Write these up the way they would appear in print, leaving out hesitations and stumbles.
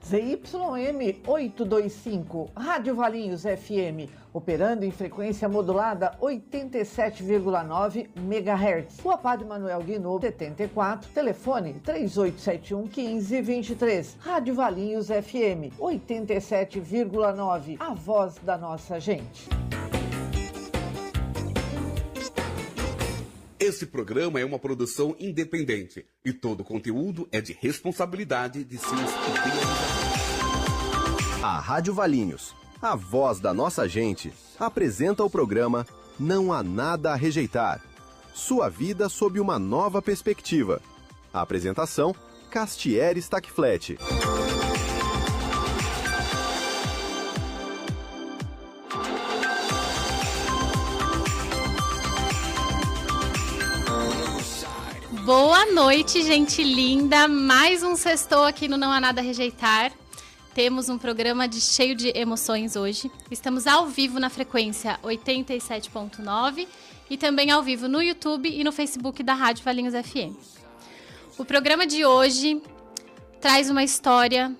ZYM 825, Rádio Valinhos FM, operando em frequência modulada 87,9 MHz. Rua Padre Manuel Guinaud, 74, telefone 3871-1523. Rádio Valinhos FM 87,9, a voz da nossa gente. Esse programa é uma produção independente e todo o conteúdo é de responsabilidade de seus idealizadores. A Rádio Valinhos, a voz da nossa gente, apresenta o programa Não Há Nada a Rejeitar. Sua vida sob uma nova perspectiva. A apresentação, Castieri Stackflet. Boa noite, gente linda. Mais um sextou aqui no Não Há Nada a Rejeitar. Temos um programa cheio de emoções hoje. Estamos ao vivo na frequência 87.9 e também ao vivo no YouTube e no Facebook da Rádio Valinhos FM. O programa de hoje traz uma história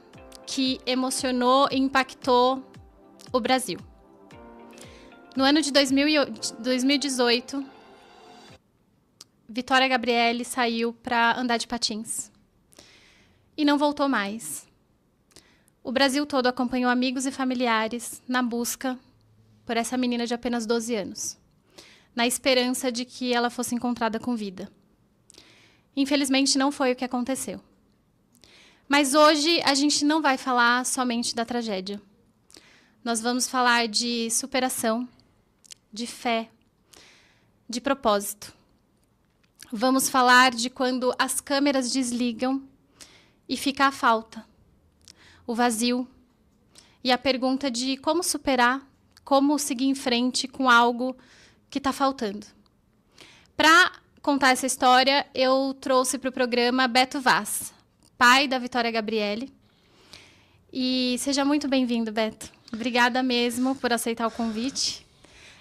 que emocionou e impactou o Brasil. No ano de 2018... Vitória Gabrielle saiu para andar de patins e não voltou mais. O Brasil todo acompanhou amigos e familiares na busca por essa menina de apenas 12 anos, na esperança de que ela fosse encontrada com vida. Infelizmente, não foi o que aconteceu. Mas hoje a gente não vai falar somente da tragédia. Nós vamos falar de superação, de fé, de propósito. Vamos falar de quando as câmeras desligam e fica a falta, o vazio e a pergunta de como superar, como seguir em frente com algo que está faltando. Para contar essa história, eu trouxe para o programa Beto Vaz, pai da Vitória Gabrielle. E seja muito bem-vindo, Beto. Obrigada mesmo por aceitar o convite.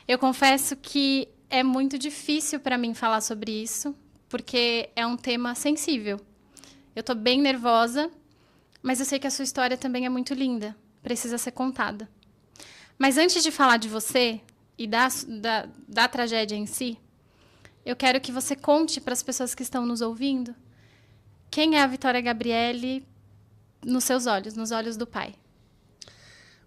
Eu confesso que é muito difícil para mim falar sobre isso, porque é um tema sensível. Eu estou bem nervosa, mas eu sei que a sua história também é muito linda, precisa ser contada. Mas antes de falar de você e da tragédia em si, eu quero que você conte para as pessoas que estão nos ouvindo quem é a Vitória Gabrielle nos seus olhos, nos olhos do pai.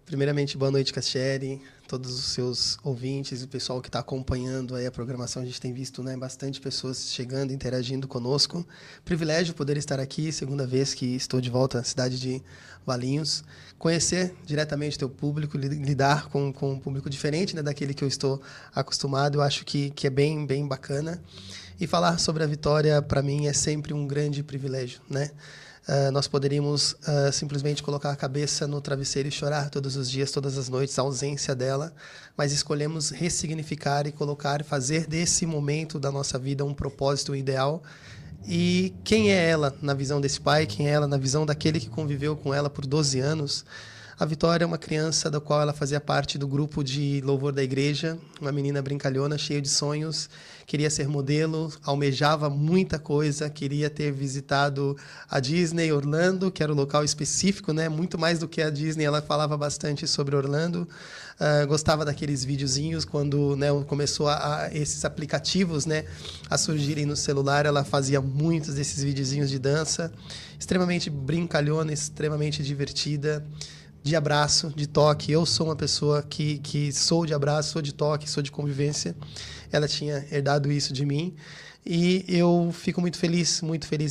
Primeiramente, boa noite, Castieri, todos os seus ouvintes e o pessoal que está acompanhando aí a programação. A gente tem visto, né, bastante pessoas chegando, interagindo conosco. Privilégio poder estar aqui, segunda vez que estou de volta à cidade de Valinhos. Conhecer diretamente o teu público, lidar com um público diferente, né, daquele que eu estou acostumado, eu acho que é bem, bem bacana. E falar sobre a Vitória, para mim, é sempre um grande privilégio, né? Nós poderíamos simplesmente colocar a cabeça no travesseiro e chorar todos os dias, todas as noites, a ausência dela, mas escolhemos ressignificar e colocar, fazer desse momento da nossa vida um propósito ideal. E quem é ela na visão desse pai? Quem é ela na visão daquele que conviveu com ela por 12 anos? A Vitória é uma criança da qual ela fazia parte do grupo de louvor da igreja, uma menina brincalhona, cheia de sonhos, queria ser modelo, almejava muita coisa, queria ter visitado a Disney, Orlando, que era o local específico, né? Muito mais do que a Disney, ela falava bastante sobre Orlando. Gostava daqueles videozinhos quando, né, começou esses aplicativos, né, a surgirem no celular, ela fazia muitos desses videozinhos de dança, extremamente brincalhona, extremamente divertida, de abraço, de toque. Eu sou uma pessoa que sou de abraço, sou de toque, sou de convivência. Ela tinha herdado isso de mim. E eu fico muito feliz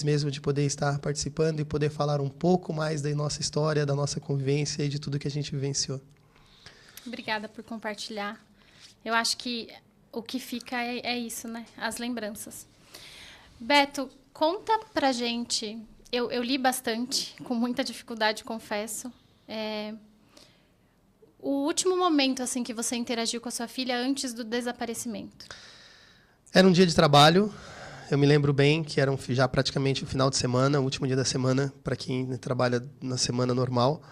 mesmo de poder estar participando e poder falar um pouco mais da nossa história, da nossa convivência e de tudo que a gente vivenciou. Obrigada por compartilhar. Eu acho que o que fica é isso, né? As lembranças. Beto, conta pra gente. Eu li bastante, com muita dificuldade, confesso. O último momento assim que você interagiu com a sua filha antes do desaparecimento? Era um dia de trabalho. Eu me lembro bem que era já praticamente o final de semana, o último dia da semana, para quem trabalha na semana normal.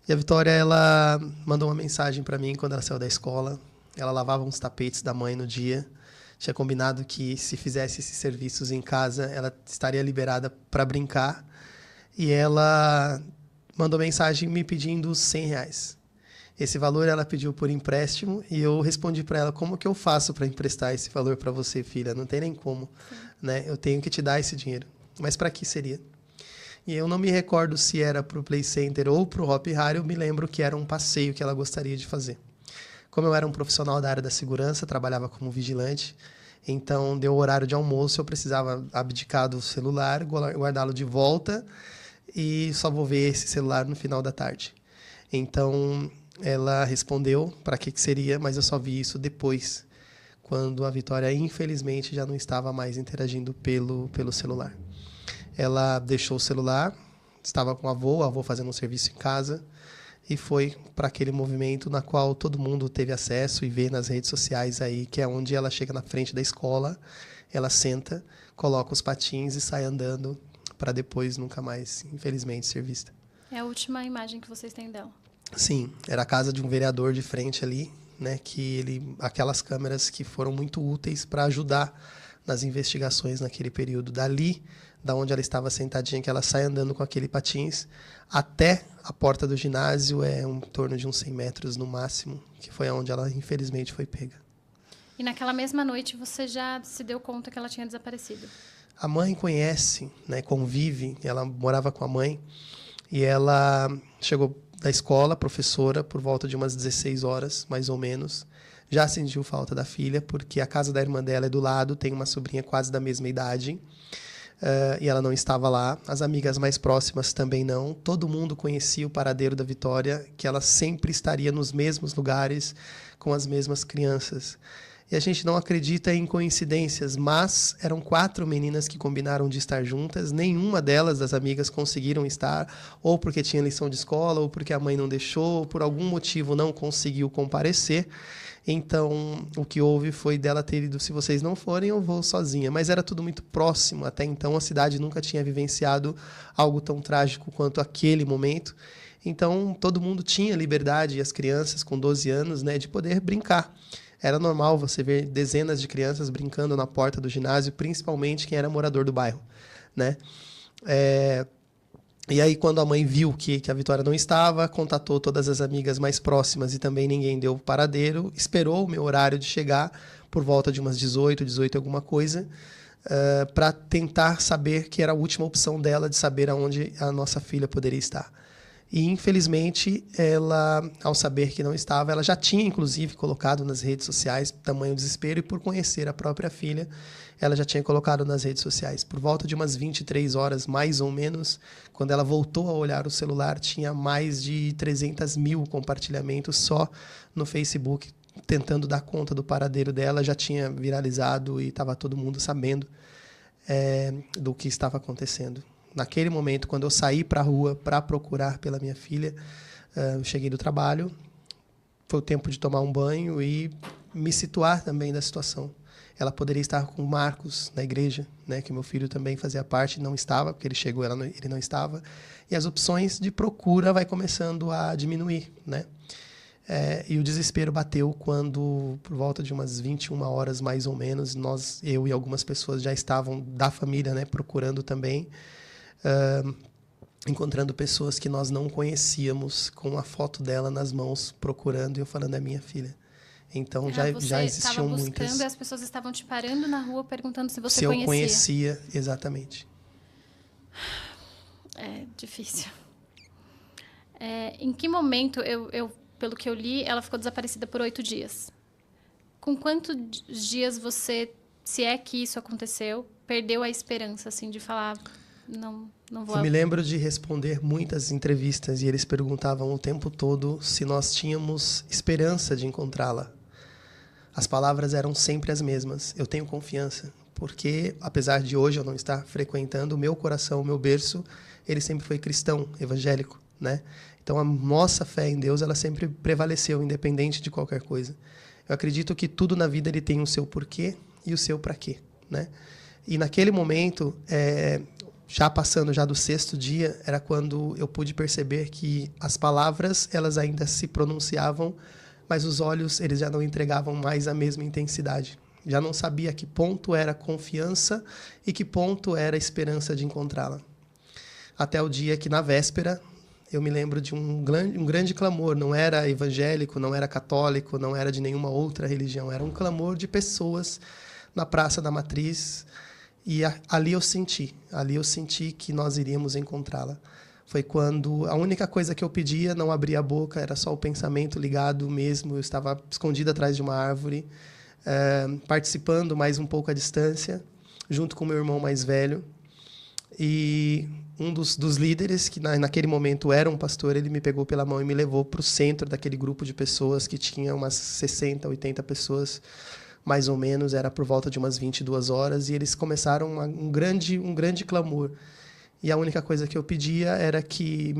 E a Vitória, ela mandou uma mensagem para mim quando ela saiu da escola. Ela lavava uns tapetes da mãe no dia. Tinha combinado que se fizesse esses serviços em casa, ela estaria liberada para brincar. E ela mandou mensagem me pedindo R$100. Esse valor ela pediu por empréstimo e eu respondi para ela, como que eu faço para emprestar esse valor para você, filha? Não tem nem como, né? Eu tenho que te dar esse dinheiro. Mas para que seria? E eu não me recordo se era para o Play Center ou para o Hop Hari, eu me lembro que era um passeio que ela gostaria de fazer. Como eu era um profissional da área da segurança, trabalhava como vigilante, então deu o horário de almoço, eu precisava abdicar do celular, guardá-lo de volta e só vou ver esse celular no final da tarde. Então ela respondeu para que seria, mas eu só vi isso depois, quando a Vitória infelizmente já não estava mais interagindo pelo celular. Ela deixou o celular, estava com o avô fazendo um serviço em casa, e foi para aquele movimento na qual todo mundo teve acesso e vê nas redes sociais aí, que é onde ela chega na frente da escola, ela senta, coloca os patins e sai andando para depois nunca mais, infelizmente, ser vista. É a última imagem que vocês têm dela. Sim, era a casa de um vereador de frente ali, né, aquelas câmeras que foram muito úteis para ajudar nas investigações naquele período. Dali, da onde ela estava sentadinha, que ela sai andando com aquele patins, até a porta do ginásio em torno de uns 100 metros no máximo, que foi onde ela, infelizmente, foi pega. E naquela mesma noite você já se deu conta que ela tinha desaparecido? A mãe conhece, né, convive, ela morava com a mãe, e ela chegou da escola, professora, por volta de umas 16 horas, mais ou menos. Já sentiu falta da filha, porque a casa da irmã dela é do lado, tem uma sobrinha quase da mesma idade, e ela não estava lá. As amigas mais próximas também não. Todo mundo conhecia o paradeiro da Vitória, que ela sempre estaria nos mesmos lugares, com as mesmas crianças. E a gente não acredita em coincidências, mas eram 4 meninas que combinaram de estar juntas. Nenhuma delas, das amigas, conseguiram estar, ou porque tinha lição de escola, ou porque a mãe não deixou, ou por algum motivo não conseguiu comparecer. Então, o que houve foi dela ter ido, se vocês não forem, eu vou sozinha. Mas era tudo muito próximo. Até então, a cidade nunca tinha vivenciado algo tão trágico quanto aquele momento. Então, todo mundo tinha liberdade, e as crianças com 12 anos, né, de poder brincar. Era normal você ver dezenas de crianças brincando na porta do ginásio, principalmente quem era morador do bairro, né? E aí, quando a mãe viu que a Vitória não estava, contatou todas as amigas mais próximas e também ninguém deu paradeiro, esperou o meu horário de chegar, por volta de umas 18 alguma coisa, para tentar saber, que era a última opção dela, de saber aonde a nossa filha poderia estar. E, infelizmente, ela, ao saber que não estava, ela já tinha, inclusive, colocado nas redes sociais, tamanho desespero, e por conhecer a própria filha, ela já tinha colocado nas redes sociais. Por volta de umas 23 horas, mais ou menos, quando ela voltou a olhar o celular, tinha mais de 300 mil compartilhamentos só no Facebook, tentando dar conta do paradeiro dela. Já tinha viralizado e estava todo mundo sabendo do que estava acontecendo. Naquele momento, quando eu saí para a rua para procurar pela minha filha, eu cheguei do trabalho, foi o tempo de tomar um banho e me situar também da situação. Ela poderia estar com o Marcos na igreja, né, que meu filho também fazia parte, não estava, porque ele chegou, ele não estava. E as opções de procura vai começando a diminuir, né? E o desespero bateu quando, por volta de umas 21 horas, mais ou menos, eu e algumas pessoas já estavam da família, né, procurando também, encontrando pessoas que nós não conhecíamos, com a foto dela nas mãos, procurando, e eu falando, é minha filha. Então, já existiam muitas. Você estava buscando e as pessoas estavam te parando na rua, perguntando se você conhecia. Se eu conhecia, exatamente. É difícil. Em que momento, pelo que eu li, ela ficou desaparecida por 8 dias. Com quantos dias você, se é que isso aconteceu, perdeu a esperança, assim, de falar... Não vou... Eu me lembro de responder muitas entrevistas e eles perguntavam o tempo todo se nós tínhamos esperança de encontrá-la. As palavras eram sempre as mesmas. Eu tenho confiança, porque, apesar de hoje eu não estar frequentando, o meu coração, o meu berço, ele sempre foi cristão, evangélico, né? Então, a nossa fé em Deus, ela sempre prevaleceu, independente de qualquer coisa. Eu acredito que tudo na vida ele tem o seu porquê e o seu para quê, né? E naquele momento... já passando já do 6º dia, era quando eu pude perceber que as palavras, elas ainda se pronunciavam, mas os olhos, eles já não entregavam mais a mesma intensidade. Já não sabia que ponto era confiança e que ponto era esperança de encontrá-la. Até o dia que, na véspera, eu me lembro de um grande clamor. Não era evangélico, não era católico, não era de nenhuma outra religião. Era um clamor de pessoas na Praça da Matriz. E ali eu senti que nós iríamos encontrá-la. Foi quando a única coisa que eu pedia, não abria a boca, era só o pensamento ligado mesmo. Eu estava escondido atrás de uma árvore, participando mais um pouco à distância, junto com meu irmão mais velho. E um dos líderes, que naquele momento era um pastor, ele me pegou pela mão e me levou para o centro daquele grupo de pessoas, que tinha umas 60, 80 pessoas, mais ou menos. Era por volta de umas 22 horas, e eles começaram um grande clamor. E a única coisa que eu pedia era que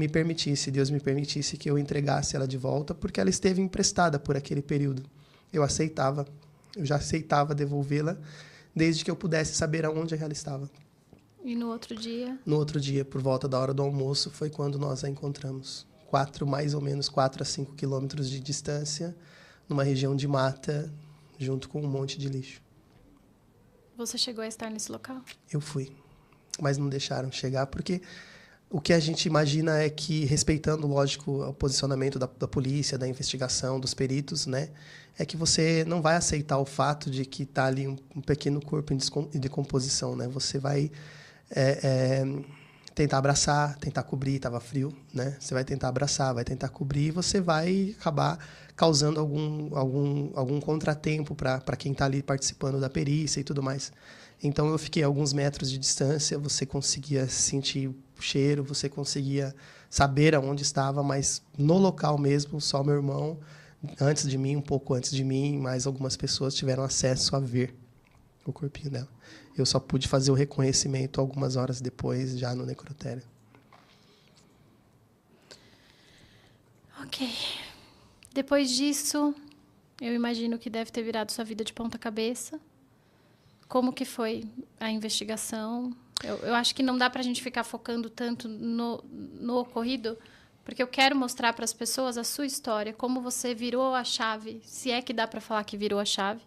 Deus me permitisse que eu entregasse ela de volta, porque ela esteve emprestada por aquele período. Eu já aceitava devolvê-la, desde que eu pudesse saber aonde ela estava. E no outro dia? No outro dia, por volta da hora do almoço, foi quando nós a encontramos. Mais ou menos 4 a 5 quilômetros de distância, numa região de mata, junto com um monte de lixo. Você chegou a estar nesse local? Eu fui, mas não deixaram chegar, porque o que a gente imagina é que, respeitando, lógico, o posicionamento da polícia, da investigação, dos peritos, né, é que você não vai aceitar o fato de que está ali um pequeno corpo em decomposição, né? Você vai tentar abraçar, tentar cobrir, estava frio, né? Você vai tentar abraçar, vai tentar cobrir, e você vai acabar causando algum contratempo para quem está ali participando da perícia e tudo mais. Então, eu fiquei a alguns metros de distância, você conseguia sentir o cheiro, você conseguia saber aonde estava, mas no local mesmo, só meu irmão, um pouco antes de mim, mais algumas pessoas tiveram acesso a ver o corpinho dela. Eu só pude fazer o reconhecimento algumas horas depois, já no necrotério. Ok. Depois disso, eu imagino que deve ter virado sua vida de ponta cabeça. Como que foi a investigação? Eu acho que não dá para a gente ficar focando tanto no ocorrido, porque eu quero mostrar para as pessoas a sua história, como você virou a chave, se é que dá para falar que virou a chave.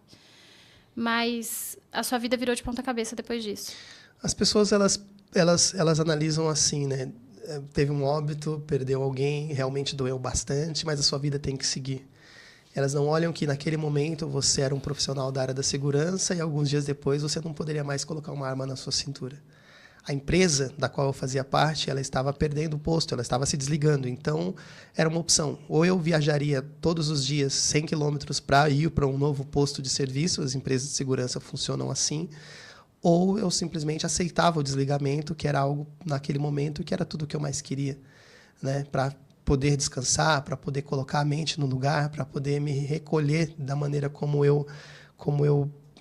Mas a sua vida virou de ponta cabeça depois disso. As pessoas, elas analisam assim, né? Teve um óbito, perdeu alguém, realmente doeu bastante, mas a sua vida tem que seguir. Elas não olham que, naquele momento, você era um profissional da área da segurança e, alguns dias depois, você não poderia mais colocar uma arma na sua cintura. A empresa da qual eu fazia parte, ela estava perdendo o posto, ela estava se desligando. Então, era uma opção. Ou eu viajaria todos os dias 100 quilômetros para ir para um novo posto de serviço, as empresas de segurança funcionam assim, ou eu simplesmente aceitava o desligamento, que era algo, naquele momento, que era tudo o que eu mais queria, né? Para poder descansar, para poder colocar a mente no lugar, para poder me recolher da maneira como eu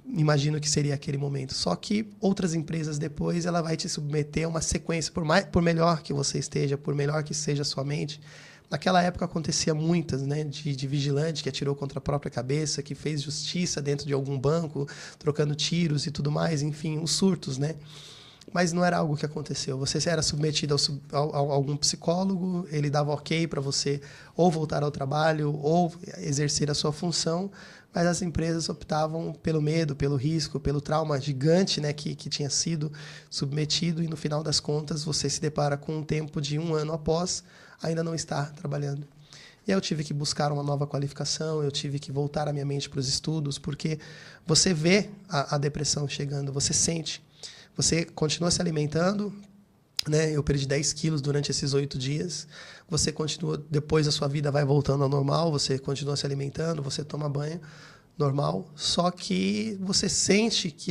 imagino que seria aquele momento. Só que outras empresas depois, ela vai te submeter a uma sequência, por melhor que você esteja, por melhor que seja a sua mente. Naquela época acontecia muitas, né, de vigilante que atirou contra a própria cabeça, que fez justiça dentro de algum banco, trocando tiros e tudo mais, enfim, os surtos, né? Mas não era algo que aconteceu. Você era submetido a algum psicólogo, ele dava ok para você ou voltar ao trabalho ou exercer a sua função, mas as empresas optavam pelo medo, pelo risco, pelo trauma gigante, né, que tinha sido submetido, e no final das contas você se depara com um tempo de 1 ano após ainda não estar trabalhando. E aí eu tive que buscar uma nova qualificação, eu tive que voltar a minha mente para os estudos, porque você vê a depressão chegando, você sente. Você continua se alimentando, né? Eu perdi 10 quilos durante esses 8 dias. Você continua, depois a sua vida vai voltando ao normal, você continua se alimentando, você toma banho normal, só que você sente que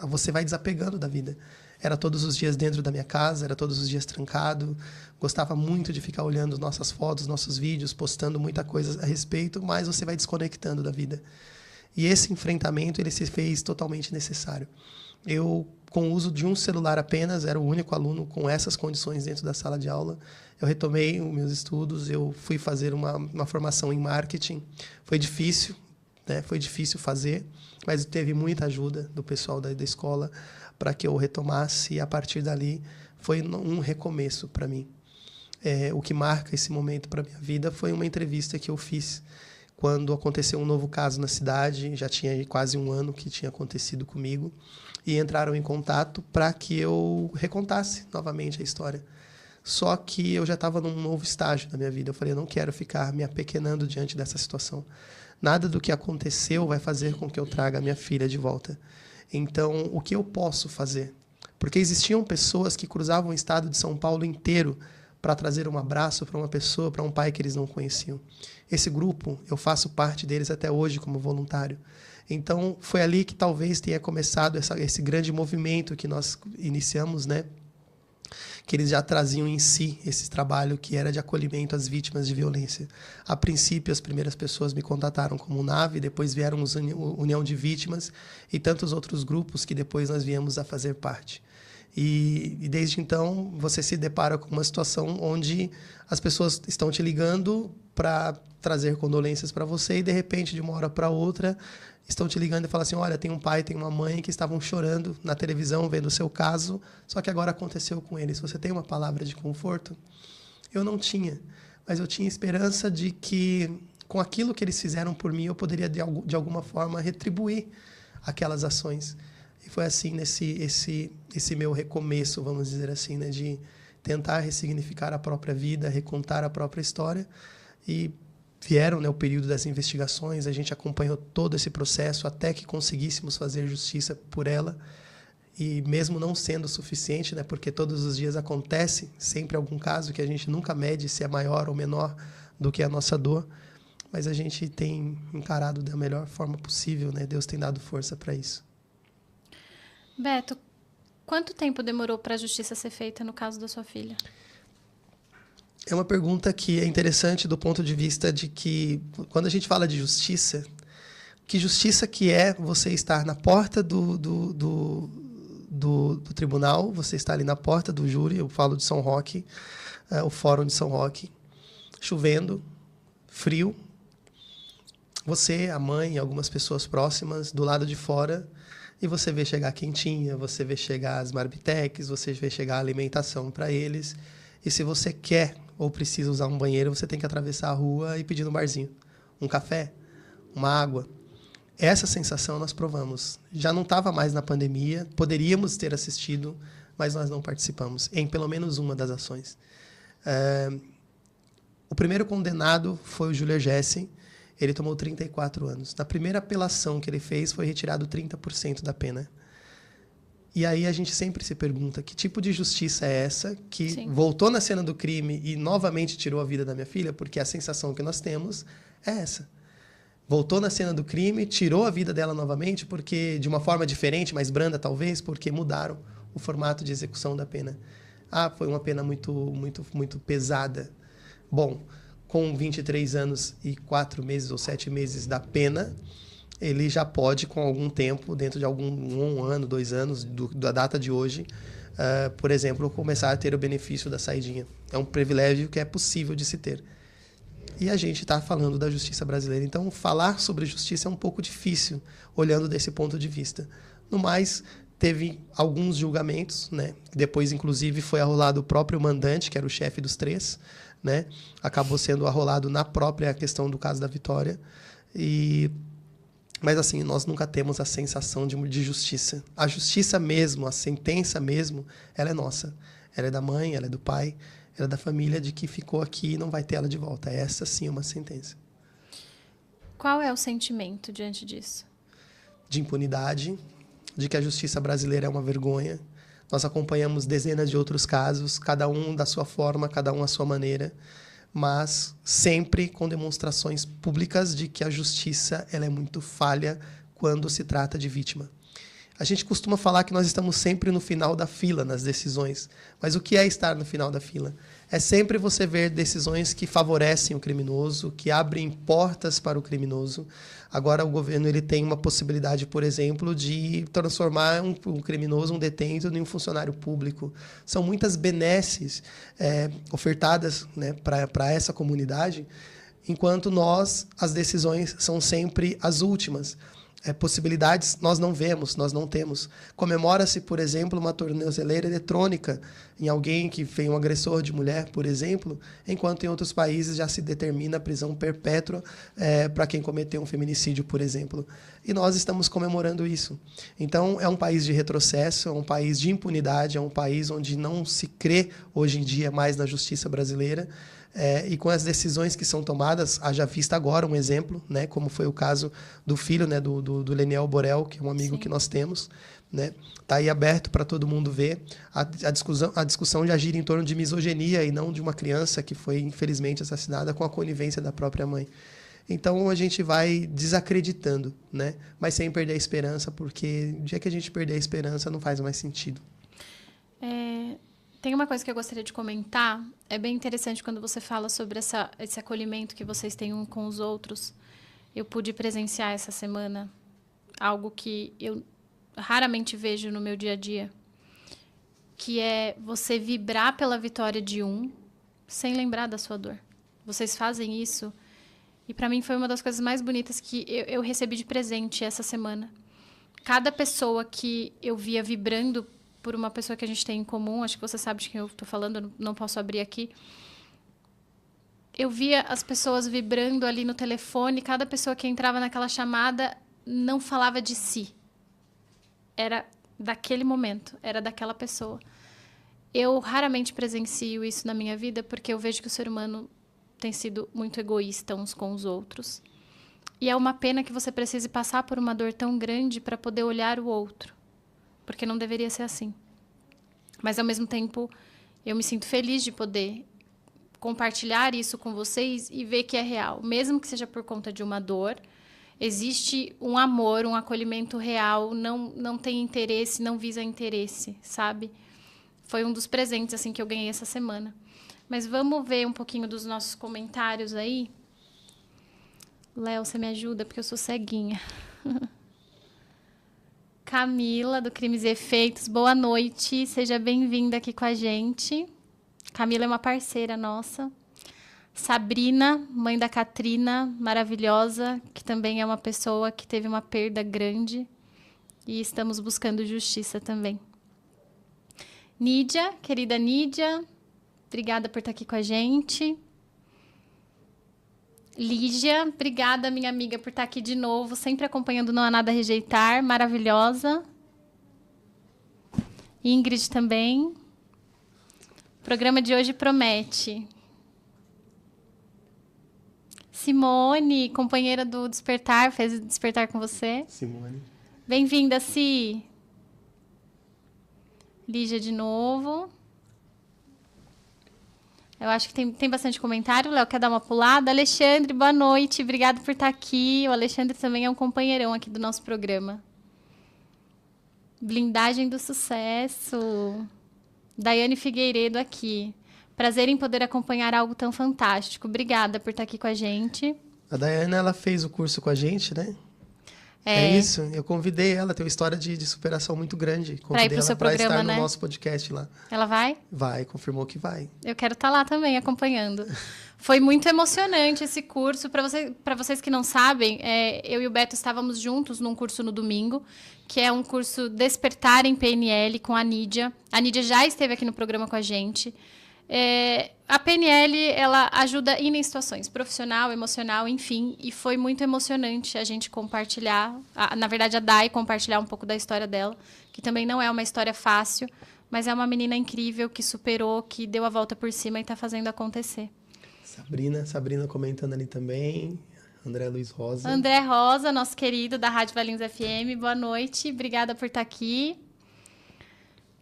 você vai desapegando da vida. Era todos os dias dentro da minha casa, era todos os dias trancado. Gostava muito de ficar olhando nossas fotos, nossos vídeos, postando muita coisa a respeito, mas você vai desconectando da vida. E esse enfrentamento, ele se fez totalmente necessário. Eu, com o uso de um celular apenas, era o único aluno com essas condições dentro da sala de aula. Eu retomei os meus estudos, eu fui fazer uma formação em marketing. Foi difícil, né? Foi difícil fazer, mas teve muita ajuda do pessoal da escola para que eu retomasse, e a partir dali foi um recomeço para mim. O que marca esse momento para a minha vida foi uma entrevista que eu fiz quando aconteceu um novo caso na cidade. Já tinha quase 1 ano que tinha acontecido comigo, e entraram em contato para que eu recontasse novamente a história. Só que eu já estava num novo estágio da minha vida. Eu falei, eu não quero ficar me apequenando diante dessa situação. Nada do que aconteceu vai fazer com que eu traga a minha filha de volta. Então, o que eu posso fazer? Porque existiam pessoas que cruzavam o estado de São Paulo inteiro para trazer um abraço para uma pessoa, para um pai que eles não conheciam. Esse grupo, eu faço parte deles até hoje como voluntário. Então, foi ali que talvez tenha começado esse grande movimento que nós iniciamos, né? Que eles já traziam em si esse trabalho que era de acolhimento às vítimas de violência. A princípio, as primeiras pessoas me contataram como NAVE, depois vieram os União de Vítimas e tantos outros grupos que depois nós viemos a fazer parte. E desde então, você se depara com uma situação onde as pessoas estão te ligando para trazer condolências para você e, de repente, de uma hora para outra, estão te ligando e falam assim, olha, tem um pai, tem uma mãe que estavam chorando na televisão vendo o seu caso, só que agora aconteceu com eles. Você tem uma palavra de conforto? Eu não tinha, mas eu tinha esperança de que, com aquilo que eles fizeram por mim, eu poderia, de alguma forma, retribuir aquelas ações. E foi assim, esse meu recomeço, vamos dizer assim, né, de tentar ressignificar a própria vida, recontar a própria história. E vieram, né, o período das investigações, a gente acompanhou todo esse processo até que conseguíssemos fazer justiça por ela. E mesmo não sendo suficiente, né, porque todos os dias acontece sempre algum caso que a gente nunca mede se é maior ou menor do que a nossa dor, mas a gente tem encarado da melhor forma possível, né? Deus tem dado força para isso. Beto, quanto tempo demorou para a justiça ser feita no caso da sua filha? É uma pergunta que é interessante do ponto de vista de que, quando a gente fala de justiça, que justiça que é você estar na porta do tribunal, você está ali na porta do júri, eu falo de São Roque, o Fórum de São Roque, chovendo, frio, você, a mãe e algumas pessoas próximas do lado de fora, e você vê chegar a quentinha, você vê chegar as marmitex, você vê chegar a alimentação para eles. E se você quer ou precisa usar um banheiro, você tem que atravessar a rua e pedir no barzinho um café, uma água. Essa sensação nós provamos. Já não estava mais na pandemia, poderíamos ter assistido, mas nós não participamos, em pelo menos uma das ações. O primeiro condenado foi o Júlio Gessen. Ele tomou 34 anos. Na primeira apelação que ele fez, foi retirado 30% da pena. E aí a gente sempre se pergunta, que tipo de justiça é essa que Sim. voltou na cena do crime e novamente tirou a vida da minha filha? Porque a sensação que nós temos é essa. Voltou na cena do crime, tirou a vida dela novamente, porque de uma forma diferente, mais branda talvez, porque mudaram o formato de execução da pena. Foi uma pena muito, muito, muito pesada. Bom, com 23 anos e 4 meses ou 7 meses da pena, ele já pode, com algum tempo, dentro de um ano, 2 anos, da data de hoje, por exemplo, começar a ter o benefício da saidinha. É um privilégio que é possível de se ter. E a gente está falando da justiça brasileira. Então, falar sobre justiça é um pouco difícil, olhando desse ponto de vista. No mais, teve alguns julgamentos, né? Depois, inclusive, foi arrolado o próprio mandante, que era o chefe dos 3, né? Acabou sendo arrolado na própria questão do caso da Vitória. Mas, assim, nós nunca temos a sensação de justiça. A justiça mesmo, a sentença mesmo, ela é nossa. Ela é da mãe, ela é do pai, ela é da família de que ficou aqui e não vai ter ela de volta. Essa, sim, é uma sentença. Qual é o sentimento diante disso? De impunidade, de que a justiça brasileira é uma vergonha. Nós acompanhamos dezenas de outros casos, cada um da sua forma, cada um à sua maneira, mas sempre com demonstrações públicas de que a justiça ela é muito falha quando se trata de vítima. A gente costuma falar que nós estamos sempre no final da fila nas decisões, mas o que é estar no final da fila? É sempre você ver decisões que favorecem o criminoso, que abrem portas para o criminoso. Agora o governo ele tem uma possibilidade, por exemplo, de transformar um criminoso, um detento, em um funcionário público. São muitas benesses ofertadas, né, para essa comunidade, enquanto as decisões são sempre as últimas. possibilidades nós não vemos, nós não temos. Comemora-se, por exemplo, uma tornozeleira eletrônica em alguém que foi um agressor de mulher, por exemplo, enquanto em outros países já se determina a prisão perpétua para quem cometeu um feminicídio, por exemplo. E nós estamos comemorando isso. Então, é um país de retrocesso, é um país de impunidade, é um país onde não se crê hoje em dia mais na justiça brasileira. E com as decisões que são tomadas, haja vista agora um exemplo, né, como foi o caso do filho, né, do Leniel Borel, que é um amigo que nós temos, né, tá aí aberto para todo mundo ver. A discussão já gira em torno de misoginia e não de uma criança que foi infelizmente assassinada com a conivência da própria mãe. Então a gente vai desacreditando, né, mas sem perder a esperança, porque o dia que a gente perder a esperança não faz mais sentido. Tem uma coisa que eu gostaria de comentar. É bem interessante quando você fala sobre esse acolhimento que vocês têm um com os outros. Eu pude presenciar essa semana algo que eu raramente vejo no meu dia a dia, que é você vibrar pela vitória de um sem lembrar da sua dor. Vocês fazem isso e para mim foi uma das coisas mais bonitas que eu recebi de presente essa semana. Cada pessoa que eu via vibrando por uma pessoa que a gente tem em comum, acho que você sabe de quem eu estou falando, eu não posso abrir aqui. Eu via as pessoas vibrando ali no telefone, cada pessoa que entrava naquela chamada não falava de si. Era daquele momento, era daquela pessoa. Eu raramente presencio isso na minha vida, porque eu vejo que o ser humano tem sido muito egoísta uns com os outros. E é uma pena que você precise passar por uma dor tão grande para poder olhar o outro. Porque não deveria ser assim. Mas, ao mesmo tempo, eu me sinto feliz de poder compartilhar isso com vocês e ver que é real. Mesmo que seja por conta de uma dor, existe um amor, um acolhimento real, não tem interesse, não visa interesse, sabe? Foi um dos presentes assim, que eu ganhei essa semana. Mas vamos ver um pouquinho dos nossos comentários aí? Léo, você me ajuda, porque eu sou ceguinha. Camila, do Crimes e Efeitos, boa noite, seja bem-vinda aqui com a gente. Camila é uma parceira nossa. Sabrina, mãe da Katrina, maravilhosa, que também é uma pessoa que teve uma perda grande e estamos buscando justiça também. Nídia, querida Nídia, obrigada por estar aqui com a gente. Lígia, obrigada, minha amiga, por estar aqui de novo, sempre acompanhando Não Há Nada a Rejeitar, maravilhosa. Ingrid também. O programa de hoje promete. Simone, companheira do Despertar, fez o Despertar com você. Simone. Bem-vinda, Si. Lígia de novo. Eu acho que tem bastante comentário. O Léo quer dar uma pulada. Alexandre, boa noite. Obrigado por estar aqui. O Alexandre também é um companheirão aqui do nosso programa. Blindagem do Sucesso. Daiane Figueiredo aqui. Prazer em poder acompanhar algo tão fantástico. Obrigada por estar aqui com a gente. A Daiane, ela fez o curso com a gente, né? É isso. Eu convidei ela, tem uma história de superação muito grande. Convidei ela para estar no nosso podcast lá. Ela vai? Vai, confirmou que vai. Eu quero estar lá também, acompanhando. Foi muito emocionante esse curso. Para vocês que não sabem, eu e o Beto estávamos juntos num curso no domingo, que é um curso Despertar em PNL com a Nídia. A Nídia já esteve aqui no programa com a gente. A PNL, ela ajuda em situações profissional, emocional, enfim, e foi muito emocionante a gente compartilhar, na verdade a Dai compartilhar um pouco da história dela, que também não é uma história fácil, mas é uma menina incrível que superou, que deu a volta por cima e está fazendo acontecer. Sabrina comentando ali também, André Luiz Rosa. André Rosa, nosso querido da Rádio Valinhos FM, boa noite, obrigada por estar aqui.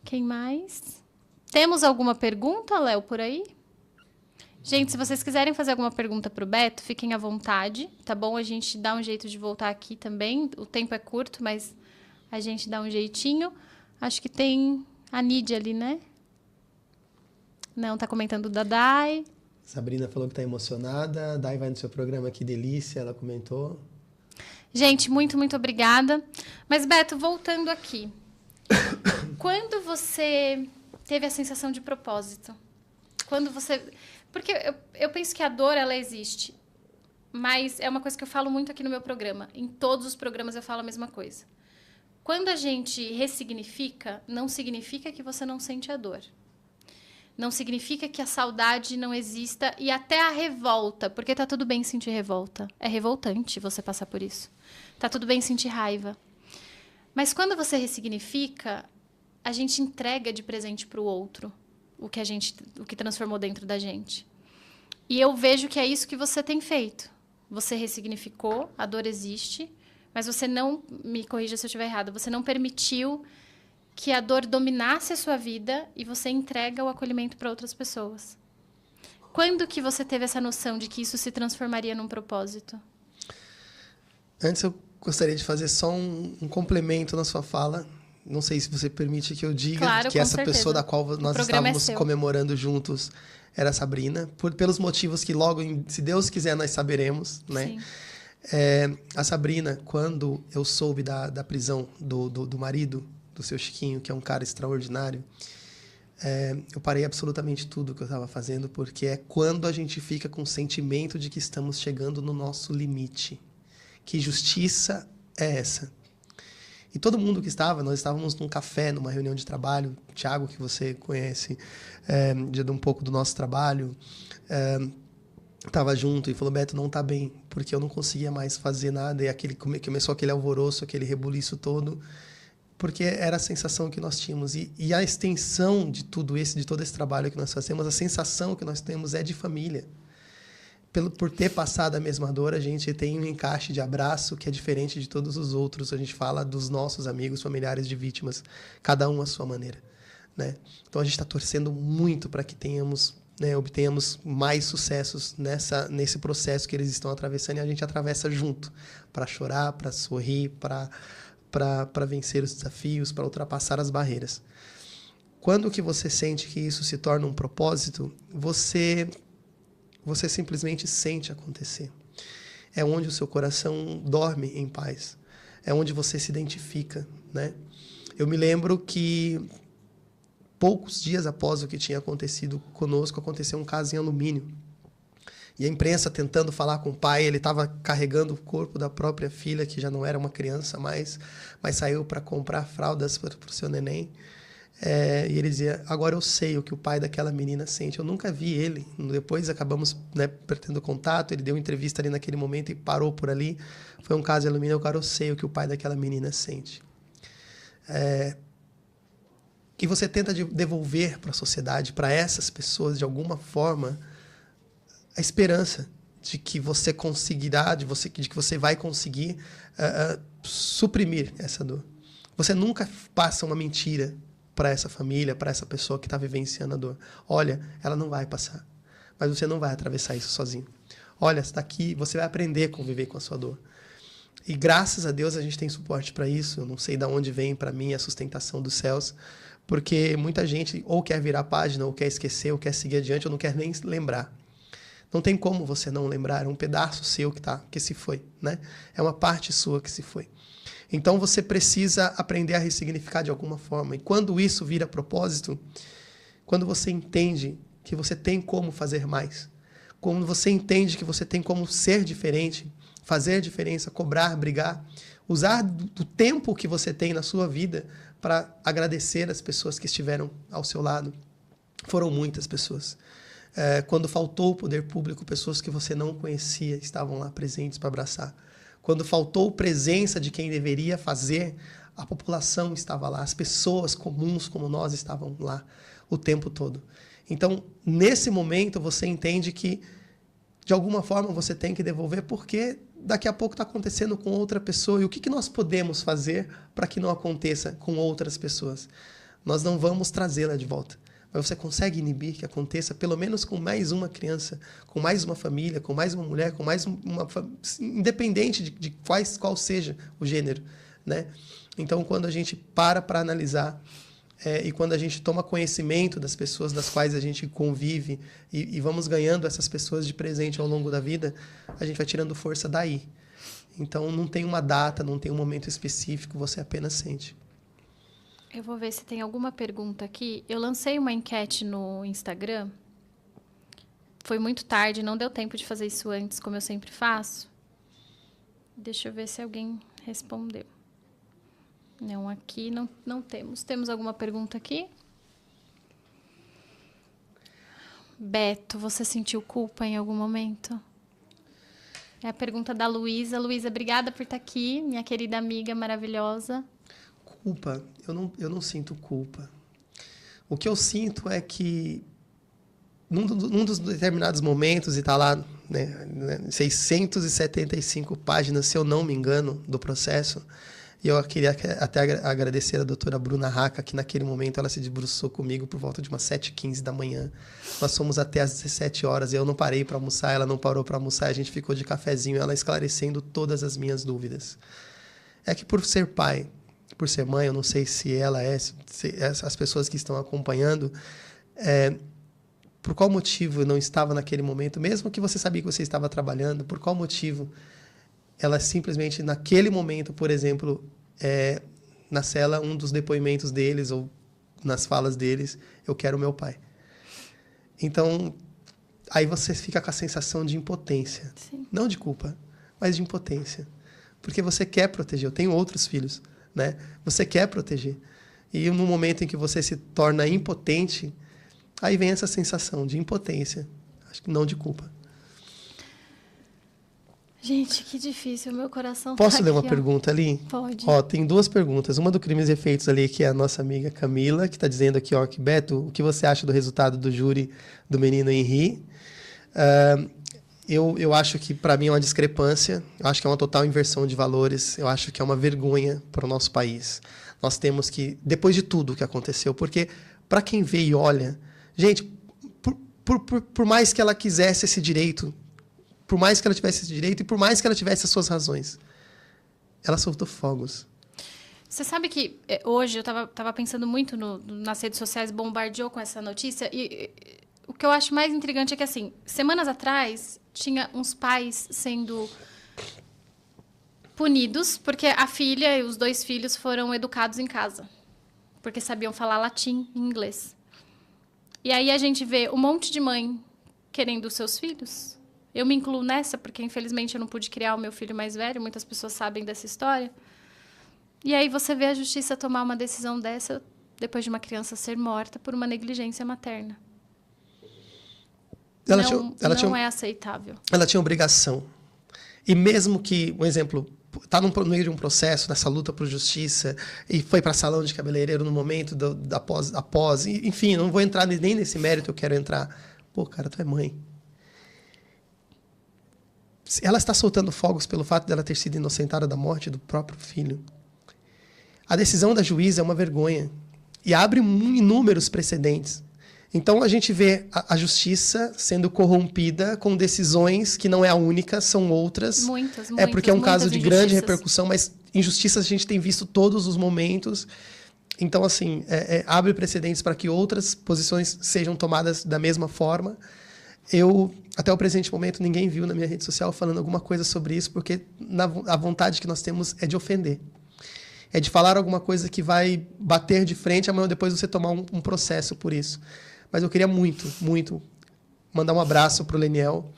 Quem mais? Temos alguma pergunta, Léo, por aí? Gente, se vocês quiserem fazer alguma pergunta para o Beto, fiquem à vontade, tá bom? A gente dá um jeito de voltar aqui também. O tempo é curto, mas a gente dá um jeitinho. Acho que tem a Nídia ali, né? Não, tá comentando da Dai. Sabrina falou que tá emocionada. A Dai vai no seu programa, que delícia, ela comentou. Gente, muito, muito obrigada. Mas, Beto, voltando aqui. Quando você teve a sensação de propósito? Quando você... Porque eu penso que a dor, ela existe. mas é uma coisa que eu falo muito aqui no meu programa. Em todos os programas eu falo a mesma coisa. Quando a gente ressignifica, não significa que você não sente a dor. Não significa que a saudade não exista e até a revolta, porque tá tudo bem sentir revolta. É revoltante você passar por isso. Tá tudo bem sentir raiva. Mas quando você ressignifica, a gente entrega de presente para o outro o que transformou dentro da gente. E eu vejo que é isso que você tem feito. Você ressignificou, a dor existe, mas você não, me corrija se eu estiver errada, você não permitiu que a dor dominasse a sua vida e você entrega o acolhimento para outras pessoas. Quando que você teve essa noção de que isso se transformaria num propósito? Antes eu gostaria de fazer só um complemento na sua fala. Não sei se você permite que eu diga, claro, que essa certeza. pessoa da qual nós estávamos comemorando juntos era a Sabrina, pelos motivos que logo, se Deus quiser, nós saberemos, né? A Sabrina, quando eu soube da prisão do marido, do seu Chiquinho, que é um cara extraordinário, eu parei absolutamente tudo que eu estava fazendo, porque é quando a gente fica com o sentimento de que estamos chegando no nosso limite. Que justiça é essa? E todo mundo que estava, nós estávamos num café, numa reunião de trabalho, Thiago, que você conhece, de um pouco do nosso trabalho, estava junto e falou, Beto, não está bem, porque eu não conseguia mais fazer nada, e começou aquele alvoroço, aquele rebuliço todo, porque era a sensação que nós tínhamos. E a extensão de todo esse trabalho que nós fazemos, a sensação que nós temos é de família. Por ter passado a mesma dor, a gente tem um encaixe de abraço que é diferente de todos os outros. A gente fala dos nossos amigos, familiares de vítimas, cada um à sua maneira, né? Então, a gente está torcendo muito para que obtenhamos mais sucessos nesse processo que eles estão atravessando, e a gente atravessa junto, para chorar, para sorrir, para vencer os desafios, para ultrapassar as barreiras. Quando que você sente que isso se torna um propósito, você simplesmente sente acontecer. É onde o seu coração dorme em paz. É onde você se identifica, né? Eu me lembro que poucos dias após o que tinha acontecido conosco, aconteceu um caso em alumínio. E a imprensa tentando falar com o pai, ele estava carregando o corpo da própria filha, que já não era uma criança mais, mas saiu para comprar fraldas para o seu neném. E ele dizia, agora eu sei o que o pai daquela menina sente. Eu nunca vi ele. Depois acabamos tendo contato, ele deu entrevista ali naquele momento e parou por ali. Foi um caso de alumínio, agora eu sei o que o pai daquela menina sente. E você tenta devolver para a sociedade, para essas pessoas, de alguma forma, a esperança de que você conseguirá, de que você vai conseguir suprimir essa dor. Você nunca passa uma mentira para essa família, para essa pessoa que está vivenciando a dor. Olha, ela não vai passar, mas você não vai atravessar isso sozinho. Olha, você está aqui, você vai aprender a conviver com a sua dor. E graças a Deus a gente tem suporte para isso. Eu não sei de onde vem para mim a sustentação dos céus, porque muita gente ou quer virar a página, ou quer esquecer, ou quer seguir adiante, ou não quer nem lembrar. Não tem como você não lembrar, é um pedaço seu que se foi, né? É uma parte sua que se foi. Então, você precisa aprender a ressignificar de alguma forma. E quando isso vira propósito, quando você entende que você tem como fazer mais, quando você entende que você tem como ser diferente, fazer diferença, cobrar, brigar, usar do tempo que você tem na sua vida para agradecer as pessoas que estiveram ao seu lado. Foram muitas pessoas. Quando faltou o poder público, pessoas que você não conhecia estavam lá presentes para abraçar. Quando faltou presença de quem deveria fazer, a população estava lá, as pessoas comuns como nós estavam lá o tempo todo. Então, nesse momento, você entende que, de alguma forma, você tem que devolver, porque daqui a pouco está acontecendo com outra pessoa. E o que nós podemos fazer para que não aconteça com outras pessoas? Nós não vamos trazê-la de volta. Mas você consegue inibir que aconteça pelo menos com mais uma criança, com mais uma família, com mais uma mulher, com mais uma independente de qual seja o gênero, né? Então, quando a gente para analisar e quando a gente toma conhecimento das pessoas das quais a gente convive e vamos ganhando essas pessoas de presente ao longo da vida, a gente vai tirando força daí. Então, não tem uma data, não tem um momento específico, você apenas sente. Eu vou ver se tem alguma pergunta aqui. Eu lancei uma enquete no Instagram foi muito tarde, não deu tempo de fazer isso antes, como eu sempre faço. Deixa eu ver se alguém respondeu. Não, aqui não temos. Temos alguma pergunta aqui? Beto, você sentiu culpa em algum momento? É a pergunta da Luísa. Luísa, obrigada por estar aqui, minha querida amiga maravilhosa. Culpa? Eu não sinto culpa. O que eu sinto é que num dos determinados momentos, e está lá, né, 675 páginas, se eu não me engano, do processo, e eu queria até agradecer a doutora Bruna Raca, que naquele momento ela se debruçou comigo por volta de umas 7h15 da manhã. Nós fomos até às 17 horas, eu não parei para almoçar, ela não parou para almoçar, a gente ficou de cafezinho, ela esclarecendo todas as minhas dúvidas. É que por ser pai, por ser mãe, eu não sei se ela se as pessoas que estão acompanhando, por qual motivo eu não estava naquele momento, mesmo que você sabia que você estava trabalhando, por qual motivo ela simplesmente, naquele momento, por exemplo, na cela, um dos depoimentos deles, ou nas falas deles, eu quero meu pai. Então, aí você fica com a sensação de impotência. Sim. Não de culpa, mas de impotência. Porque você quer proteger. Eu tenho outros filhos, né? Você quer proteger. E no momento em que você se torna impotente, aí vem essa sensação de impotência, acho que não de culpa. Gente, que difícil, meu coração Posso tá ler uma aqui, pergunta ali? Pode. Ó, tem duas perguntas. Uma do Crimes e Efeitos ali, que é a nossa amiga Camila, que está dizendo aqui, ó, que Beto, o que você acha do resultado do júri do menino Henri? Eu acho que, para mim, é uma discrepância. Eu acho que é uma total inversão de valores. Eu acho que é uma vergonha para o nosso país. Nós temos que, depois de tudo o que aconteceu, porque, para quem vê e olha, gente, por mais que ela quisesse esse direito, por mais que ela tivesse esse direito e por mais que ela tivesse as suas razões, ela soltou fogos. Você sabe que hoje eu estava pensando muito nas redes sociais, bombardeou com essa notícia, e o que eu acho mais intrigante é que, assim, semanas atrás, tinha uns pais sendo punidos porque a filha e os 2 filhos foram educados em casa, porque sabiam falar latim e inglês. E aí a gente vê um monte de mãe querendo os seus filhos. Eu me incluo nessa, porque infelizmente eu não pude criar o meu filho mais velho, muitas pessoas sabem dessa história. E aí você vê a justiça tomar uma decisão dessa depois de uma criança ser morta por uma negligência materna. Não é aceitável. Ela tinha obrigação. E mesmo que, um exemplo, está no meio de um processo, nessa luta por justiça, e foi para salão de cabeleireiro no momento da pós, enfim, não vou entrar nem nesse mérito, eu quero entrar. Pô, cara, tu é mãe. Ela está soltando fogos pelo fato dela ter sido inocentada da morte do próprio filho. A decisão da juíza é uma vergonha e abre inúmeros precedentes. Então, a gente vê a justiça sendo corrompida com decisões que não é a única, são outras. Muitas, porque é um caso de grande repercussão, mas injustiças a gente tem visto todos os momentos. Então, assim, abre precedentes para que outras posições sejam tomadas da mesma forma. Até o presente momento, ninguém viu na minha rede social falando alguma coisa sobre isso, porque a vontade que nós temos é de ofender. É de falar alguma coisa que vai bater de frente, amanhã depois você tomar um processo por isso. Mas eu queria muito, muito mandar um abraço para o Leniel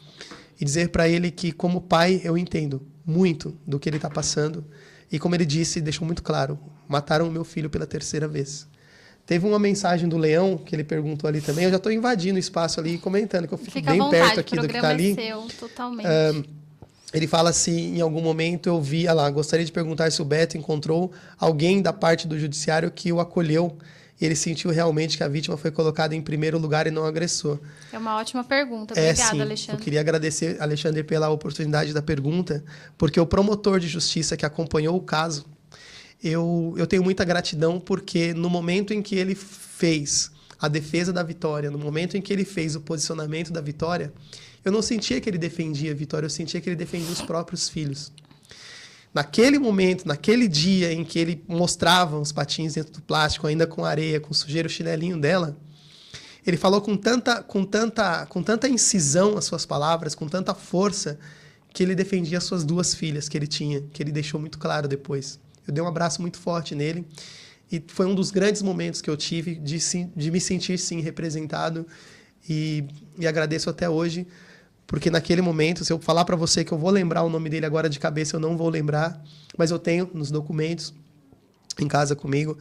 e dizer para ele que, como pai, eu entendo muito do que ele está passando. E como ele disse, deixou muito claro, mataram o meu filho pela 3ª vez. Teve uma mensagem do Leão, que ele perguntou ali também. Eu já estou invadindo o espaço ali e comentando, que eu fico bem perto aqui do que está ali. O programa é seu, totalmente. Ele fala assim, em algum momento eu vi, gostaria de perguntar se o Beto encontrou alguém da parte do judiciário que o acolheu e ele sentiu realmente que a vítima foi colocada em primeiro lugar e não o agressor. É uma ótima pergunta. Obrigada, sim. Alexandre. Eu queria agradecer, Alexandre, pela oportunidade da pergunta, porque o promotor de justiça que acompanhou o caso, eu tenho muita gratidão, porque no momento em que ele fez a defesa da Vitória, no momento em que ele fez o posicionamento da Vitória, eu não sentia que ele defendia a Vitória, eu sentia que ele defendia os próprios filhos. Naquele momento, naquele dia em que ele mostrava os patins dentro do plástico, ainda com areia, com sujeira, o chinelinho dela, ele falou com tanta incisão as suas palavras, com tanta força, que ele defendia as suas 2 filhas que ele tinha, que ele deixou muito claro depois. Eu dei um abraço muito forte nele e foi um dos grandes momentos que eu tive de me sentir, sim, representado e agradeço até hoje, porque naquele momento, se eu falar para você que eu vou lembrar o nome dele agora de cabeça, eu não vou lembrar, mas eu tenho nos documentos, em casa comigo,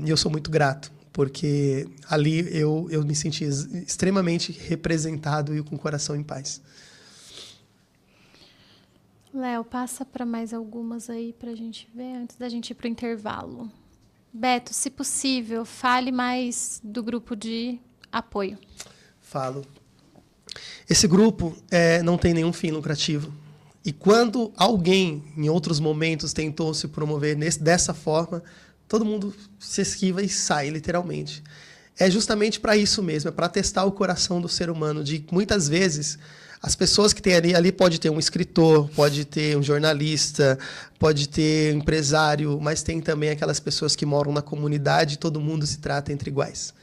e eu sou muito grato, porque ali eu me senti extremamente representado e com o coração em paz. Léo, passa para mais algumas aí para a gente ver, antes da gente ir para o intervalo. Beto, se possível, fale mais do grupo de apoio. Falo. Esse grupo não tem nenhum fim lucrativo. E quando alguém, em outros momentos, tentou se promover dessa forma, todo mundo se esquiva e sai, literalmente. É justamente para isso mesmo, é para testar o coração do ser humano, de muitas vezes as pessoas que tem ali pode ter um escritor, pode ter um jornalista, pode ter um empresário, mas tem também aquelas pessoas que moram na comunidade e todo mundo se trata entre iguais.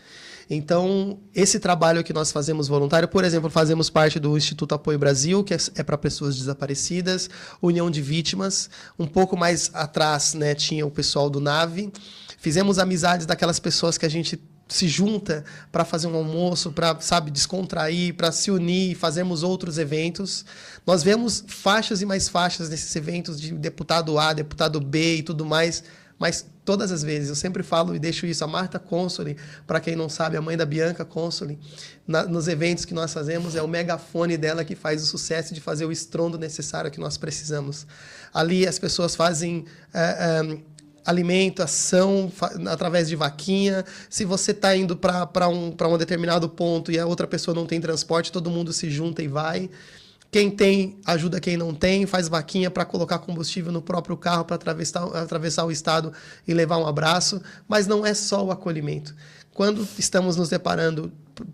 Então, esse trabalho que nós fazemos voluntário, por exemplo, fazemos parte do Instituto Apoio Brasil, que é para pessoas desaparecidas, União de Vítimas. Um pouco mais atrás, né, tinha o pessoal do NAVE. Fizemos amizades daquelas pessoas que a gente se junta para fazer um almoço, para, descontrair, para se unir, fazermos outros eventos. Nós vemos faixas e mais faixas nesses eventos de deputado A, deputado B e tudo mais, mas todas as vezes, eu sempre falo e deixo isso, a Marta Consoli, para quem não sabe, a mãe da Bianca Consoli, nos eventos que nós fazemos, é o megafone dela que faz o sucesso de fazer o estrondo necessário que nós precisamos. Ali as pessoas fazem alimentação através de vaquinha. Se você está indo para um determinado ponto e a outra pessoa não tem transporte, todo mundo se junta e vai. Quem tem, ajuda quem não tem, faz vaquinha para colocar combustível no próprio carro para atravessar o estado e levar um abraço. Mas não é só o acolhimento. Quando estamos nos deparando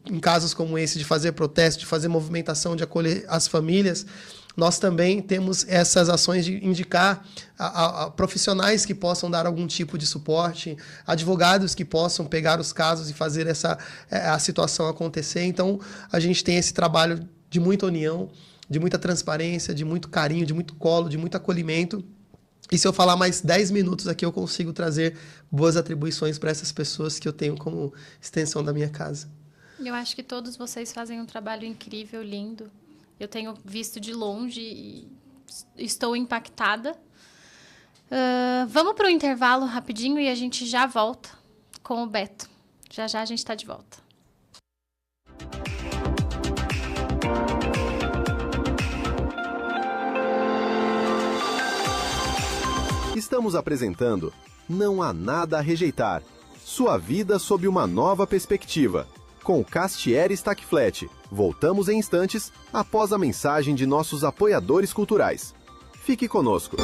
em casos como esse, de fazer protesto, de fazer movimentação, de acolher as famílias, nós também temos essas ações de indicar a profissionais que possam dar algum tipo de suporte, advogados que possam pegar os casos e fazer a situação acontecer. Então, a gente tem esse trabalho de muita união, de muita transparência, de muito carinho, de muito colo, de muito acolhimento. E se eu falar mais 10 minutos aqui, eu consigo trazer boas atribuições para essas pessoas que eu tenho como extensão da minha casa. Eu acho que todos vocês fazem um trabalho incrível, lindo. Eu tenho visto de longe e estou impactada. Vamos para o intervalo rapidinho e a gente já volta com o Beto. Já a gente está de volta. Estamos apresentando Não Há Nada a Rejeitar. Sua vida sob uma nova perspectiva. Com Castieri Stackflat. Voltamos em instantes, após a mensagem de nossos apoiadores culturais. Fique conosco.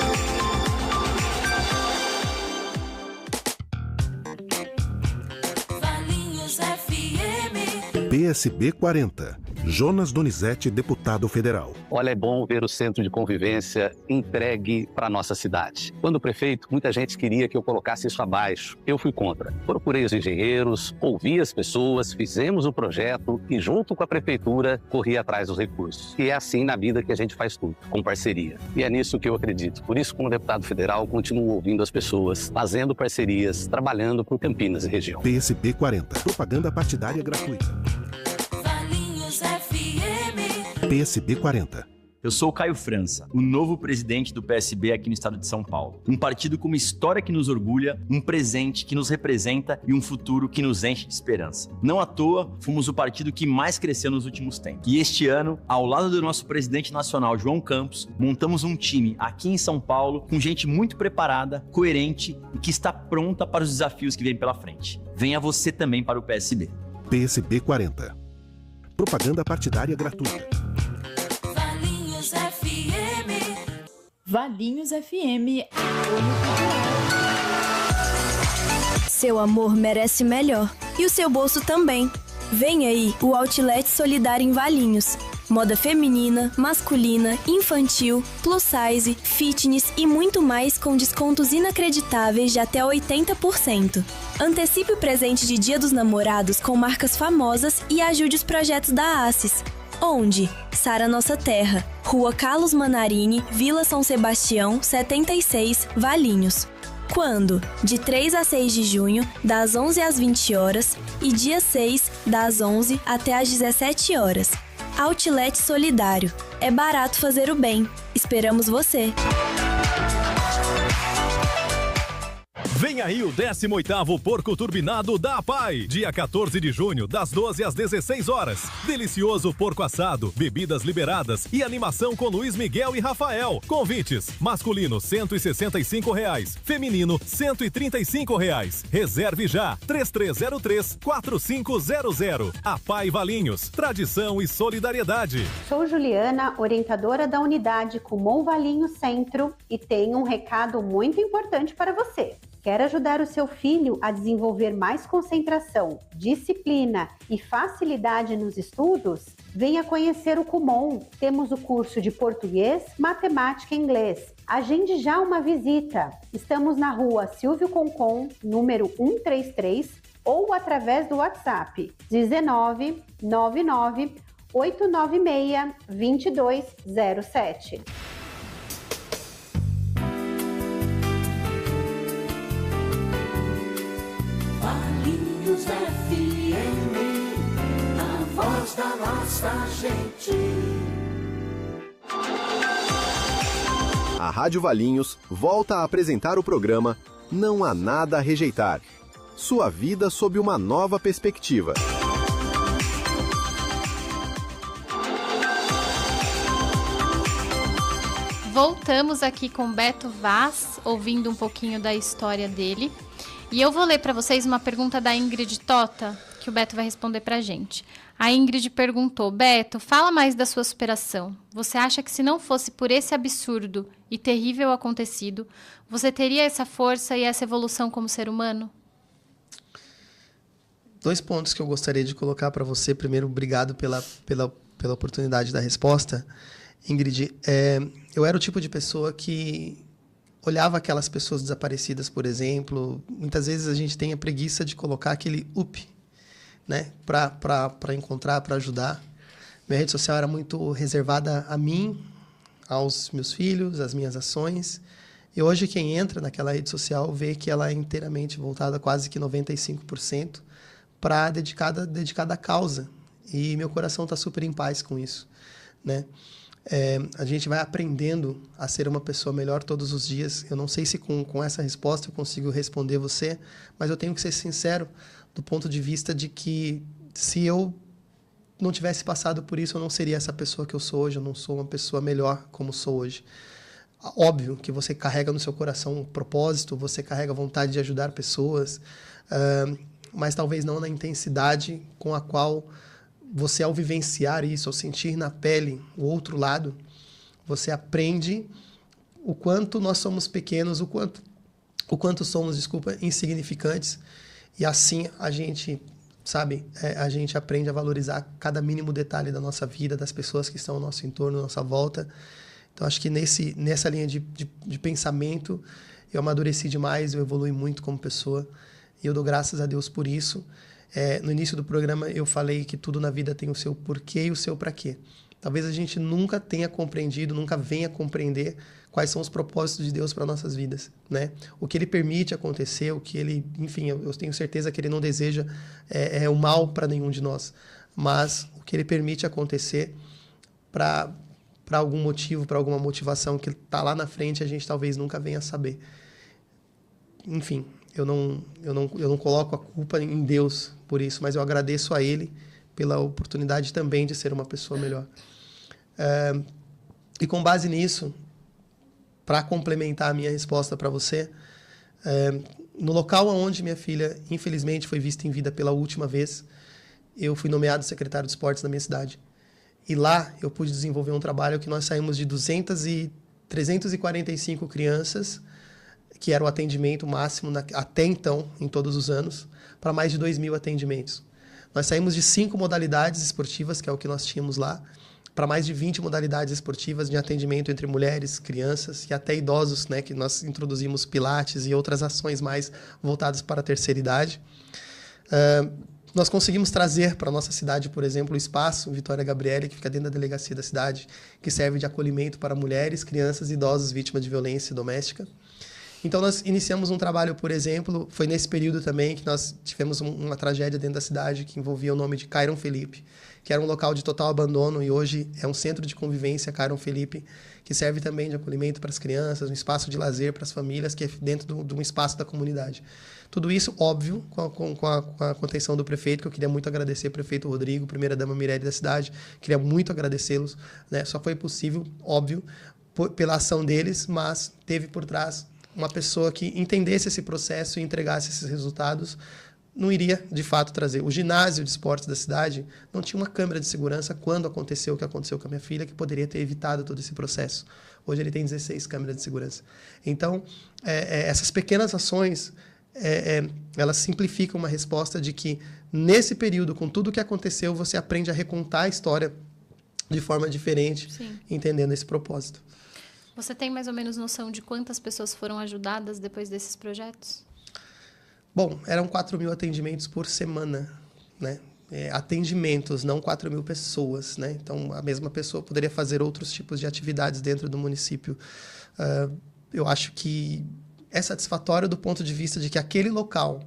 PSB 40. Jonas Donizete, deputado federal. Olha, é bom ver o centro de convivência entregue para a nossa cidade. Quando prefeito, muita gente queria que eu colocasse isso abaixo. Eu fui contra. Procurei os engenheiros, ouvi as pessoas, fizemos o projeto e, junto com a prefeitura, corri atrás dos recursos. E é assim na vida que a gente faz tudo, com parceria. E é nisso que eu acredito. Por isso, como deputado federal, continuo ouvindo as pessoas, fazendo parcerias, trabalhando por Campinas e região. PSB 40. Propaganda partidária gratuita. PSB 40. Eu sou o Caio França, o novo presidente do PSB aqui no estado de São Paulo. Um partido com uma história que nos orgulha, um presente que nos representa e um futuro que nos enche de esperança. Não à toa, fomos o partido que mais cresceu nos últimos tempos. E este ano, ao lado do nosso presidente nacional, João Campos, montamos um time aqui em São Paulo com gente muito preparada, coerente e que está pronta para os desafios que vêm pela frente. Venha você também para o PSB. PSB 40. Propaganda partidária gratuita. Valinhos FM. Valinhos FM. Seu amor merece melhor. E o seu bolso também. Vem aí o Outlet Solidário em Valinhos. Moda feminina, masculina, infantil, plus size, fitness e muito mais com descontos inacreditáveis de até 80%. Antecipe o presente de Dia dos Namorados com marcas famosas e ajude os projetos da ACES. Onde? Sara Nossa Terra, Rua Carlos Manarini, Vila São Sebastião, 76, Valinhos. Quando? De 3 a 6 de junho, das 11 às 20 horas e dia 6, das 11 até às 17 horas. Outlet Solidário. É barato fazer o bem. Esperamos você! Vem aí o 18º Porco Turbinado da APAI, dia 14 de junho, das 12 às 16 horas. Delicioso porco assado, bebidas liberadas e animação com Luiz Miguel e Rafael. Convites: masculino R$ 165, feminino R$ 135. Reserve já, 3303-4500. APAI Valinhos, tradição e solidariedade. Sou Juliana, orientadora da unidade Kumon Valinhos Centro, e tenho um recado muito importante para você. Quer ajudar o seu filho a desenvolver mais concentração, disciplina e facilidade nos estudos? Venha conhecer o Kumon. Temos o curso de português, matemática e inglês. Agende já uma visita. Estamos na rua Silvio Concon, número 133, ou através do WhatsApp 19 99 896 2207. Valinhos FM, a voz da nossa gente. A Rádio Valinhos volta a apresentar o programa Não Há Nada a Rejeitar. Sua vida sob uma nova perspectiva. Voltamos aqui com Beto Vaz, ouvindo um pouquinho da história dele. E eu vou ler para vocês uma pergunta da Ingrid Tota, que o Beto vai responder para a gente. A Ingrid perguntou: Beto, fala mais da sua superação. Você acha que se não fosse por esse absurdo e terrível acontecido, você teria essa força e essa evolução como ser humano? 2 pontos que eu gostaria de colocar para você. Primeiro, obrigado pela oportunidade da resposta. Ingrid, eu era o tipo de pessoa que olhava aquelas pessoas desaparecidas, por exemplo. Muitas vezes a gente tem a preguiça de colocar aquele up, né, para encontrar, para ajudar. Minha rede social era muito reservada a mim, aos meus filhos, às minhas ações. E hoje quem entra naquela rede social vê que ela é inteiramente voltada, quase que 95%, para dedicada à causa. E meu coração está super em paz com isso, né? A gente vai aprendendo a ser uma pessoa melhor todos os dias. Eu não sei se com essa resposta eu consigo responder você, mas eu tenho que ser sincero do ponto de vista de que se eu não tivesse passado por isso, eu não seria essa pessoa que eu sou hoje. Eu não sou uma pessoa melhor como sou hoje. Óbvio que você carrega no seu coração um propósito, você carrega a vontade de ajudar pessoas, mas talvez não na intensidade com a qual você, ao vivenciar isso, ao sentir na pele o outro lado, você aprende o quanto nós somos pequenos, o quanto somos, insignificantes. E assim a gente, a gente aprende a valorizar cada mínimo detalhe da nossa vida, das pessoas que estão ao nosso entorno, à nossa volta. Então, acho que nessa linha de pensamento, eu amadureci demais, eu evolui muito como pessoa. E eu dou graças a Deus por isso. No início do programa eu falei que tudo na vida tem o seu porquê e o seu pra quê. Talvez a gente nunca tenha compreendido, nunca venha compreender quais são os propósitos de Deus para nossas vidas, né? O que Ele permite acontecer, o que Ele... Enfim, eu tenho certeza que Ele não deseja o mal para nenhum de nós, mas o que Ele permite acontecer para algum motivo, para alguma motivação que está lá na frente, a gente talvez nunca venha saber. Enfim, eu não coloco a culpa em Deus por isso, mas eu agradeço a Ele pela oportunidade também de ser uma pessoa melhor. E com base nisso, para complementar a minha resposta para você, no local onde minha filha, infelizmente, foi vista em vida pela última vez, eu fui nomeado secretário de esportes da minha cidade. E lá eu pude desenvolver um trabalho que nós saímos de 345 crianças, que era o atendimento máximo até então, em todos os anos, para mais de 2.000 atendimentos. Nós saímos de 5 modalidades esportivas, que é o que nós tínhamos lá, para mais de 20 modalidades esportivas de atendimento entre mulheres, crianças e até idosos, né, que nós introduzimos pilates e outras ações mais voltadas para a terceira idade. Nós conseguimos trazer para a nossa cidade, por exemplo, o espaço Vitória Gabriele, que fica dentro da delegacia da cidade, que serve de acolhimento para mulheres, crianças e idosos vítimas de violência doméstica. Então, nós iniciamos um trabalho, por exemplo, foi nesse período também que nós tivemos uma tragédia dentro da cidade que envolvia o nome de Cairon Felipe, que era um local de total abandono e hoje é um centro de convivência, Cairon Felipe, que serve também de acolhimento para as crianças, um espaço de lazer para as famílias, que é dentro de um espaço da comunidade. Tudo isso, óbvio, com a contenção do prefeito, que eu queria muito agradecer o prefeito Rodrigo, primeira-dama Mirelle da cidade, queria muito agradecê-los, né? Só foi possível, óbvio, pela ação deles, mas teve por trás uma pessoa que entendesse esse processo e entregasse esses resultados, não iria, de fato, trazer. O ginásio de esportes da cidade não tinha uma câmera de segurança quando aconteceu o que aconteceu com a minha filha, que poderia ter evitado todo esse processo. Hoje ele tem 16 câmeras de segurança. Então, essas pequenas ações, elas simplificam uma resposta de que, nesse período, com tudo o que aconteceu, você aprende a recontar a história de forma diferente, sim, entendendo esse propósito. Você tem mais ou menos noção de quantas pessoas foram ajudadas depois desses projetos? Bom, eram 4.000 atendimentos por semana, né? Atendimentos, não 4.000 pessoas, né? Então, a mesma pessoa poderia fazer outros tipos de atividades dentro do município. Eu acho que é satisfatório do ponto de vista de que aquele local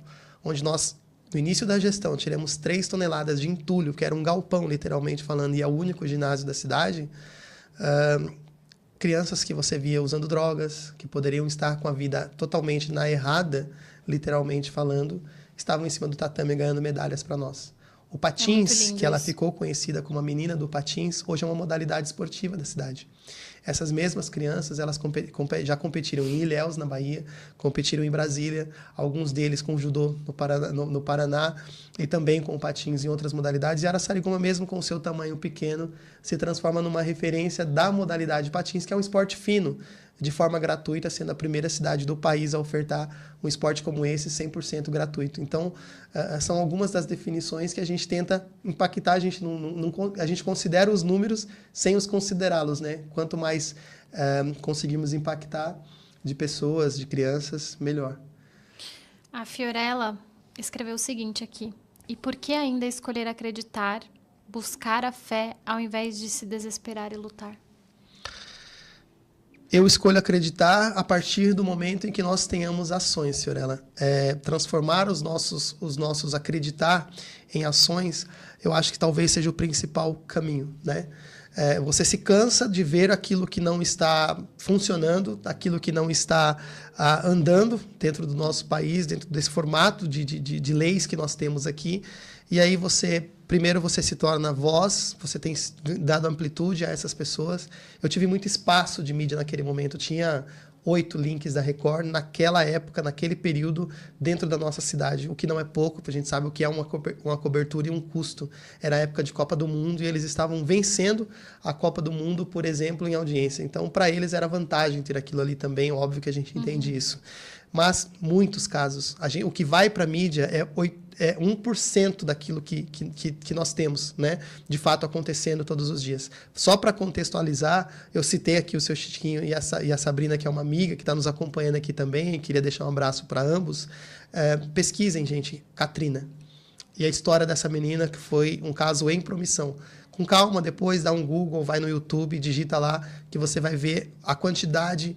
onde nós, no início da gestão, tiramos 3 toneladas de entulho, que era um galpão, literalmente falando, e é o único ginásio da cidade, crianças que você via usando drogas, que poderiam estar com a vida totalmente na errada, literalmente falando, estavam em cima do tatame ganhando medalhas para nós. O patins, que ela ficou conhecida como a menina do patins, hoje é uma modalidade esportiva da cidade. Essas mesmas crianças, elas já competiram em Ilhéus, na Bahia, competiram em Brasília, alguns deles com judô no Paraná e também com patins em outras modalidades. E Araçariguama, mesmo com o seu tamanho pequeno, se transforma numa referência da modalidade patins, que é um esporte fino, de forma gratuita, sendo a primeira cidade do país a ofertar um esporte como esse 100% gratuito. Então, são algumas das definições que a gente tenta impactar, a gente considera os números sem os considerá-los, né? Quanto mais conseguimos impactar de pessoas, de crianças, melhor. A Fiorella escreveu o seguinte aqui: e por que ainda escolher acreditar, buscar a fé, ao invés de se desesperar e lutar? Eu escolho acreditar a partir do momento em que nós tenhamos ações, Fiorella. Transformar os nossos acreditar em ações, eu acho que talvez seja o principal caminho, né? Você se cansa de ver aquilo que não está funcionando, aquilo que não está andando dentro do nosso país, dentro desse formato de leis que nós temos aqui. E aí primeiro você se torna voz, você tem dado amplitude a essas pessoas. Eu tive muito espaço de mídia naquele momento, tinha 8 links da Record naquela época, naquele período, dentro da nossa cidade, o que não é pouco, porque a gente sabe o que é uma cobertura e um custo. Era a época de Copa do Mundo e eles estavam vencendo a Copa do Mundo, por exemplo, em audiência. Então, para eles era vantagem ter aquilo ali também, óbvio que a gente entende isso. Mas, muitos casos, o que vai para a mídia é 1% daquilo que nós temos, né, de fato acontecendo todos os dias. Só para contextualizar, eu citei aqui o seu Chiquinho e a Sabrina, que é uma amiga que está nos acompanhando aqui também, queria deixar um abraço para ambos. Pesquisem, gente, Katrina. E a história dessa menina, que foi um caso em promissão. Com calma, depois dá um Google, vai no YouTube, digita lá, que você vai ver a quantidade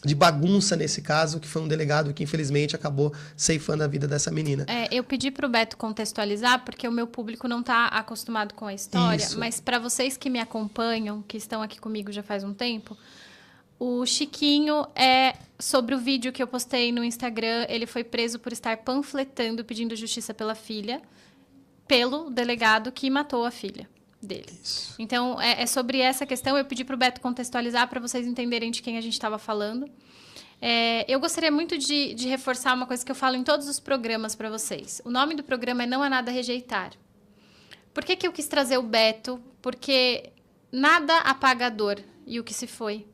de bagunça nesse caso, que foi um delegado que, infelizmente, acabou ceifando a vida dessa menina. Eu pedi para o Beto contextualizar, porque o meu público não está acostumado com a história, isso. Mas para vocês que me acompanham, que estão aqui comigo já faz um tempo, o Chiquinho sobre o vídeo que eu postei no Instagram, ele foi preso por estar panfletando, pedindo justiça pela filha, pelo delegado que matou a filha dele. Isso. Então, é sobre essa questão. Eu pedi para o Beto contextualizar para vocês entenderem de quem a gente estava falando. Eu gostaria muito de reforçar uma coisa que eu falo em todos os programas para vocês. O nome do programa é Não Há Nada a Rejeitar. Por que eu quis trazer o Beto? Porque nada apaga a dor e o que se foi.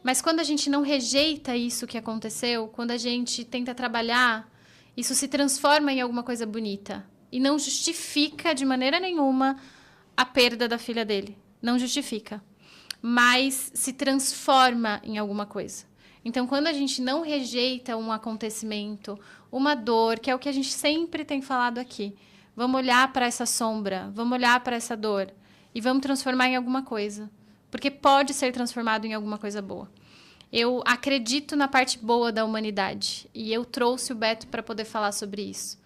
Mas quando a gente não rejeita isso que aconteceu, quando a gente tenta trabalhar, isso se transforma em alguma coisa bonita. E não justifica de maneira nenhuma a perda da filha dele. Não justifica. Mas se transforma em alguma coisa. Então, quando a gente não rejeita um acontecimento, uma dor, que é o que a gente sempre tem falado aqui, vamos olhar para essa sombra, vamos olhar para essa dor e vamos transformar em alguma coisa. Porque pode ser transformado em alguma coisa boa. Eu acredito na parte boa da humanidade. E eu trouxe o Beto para poder falar sobre isso.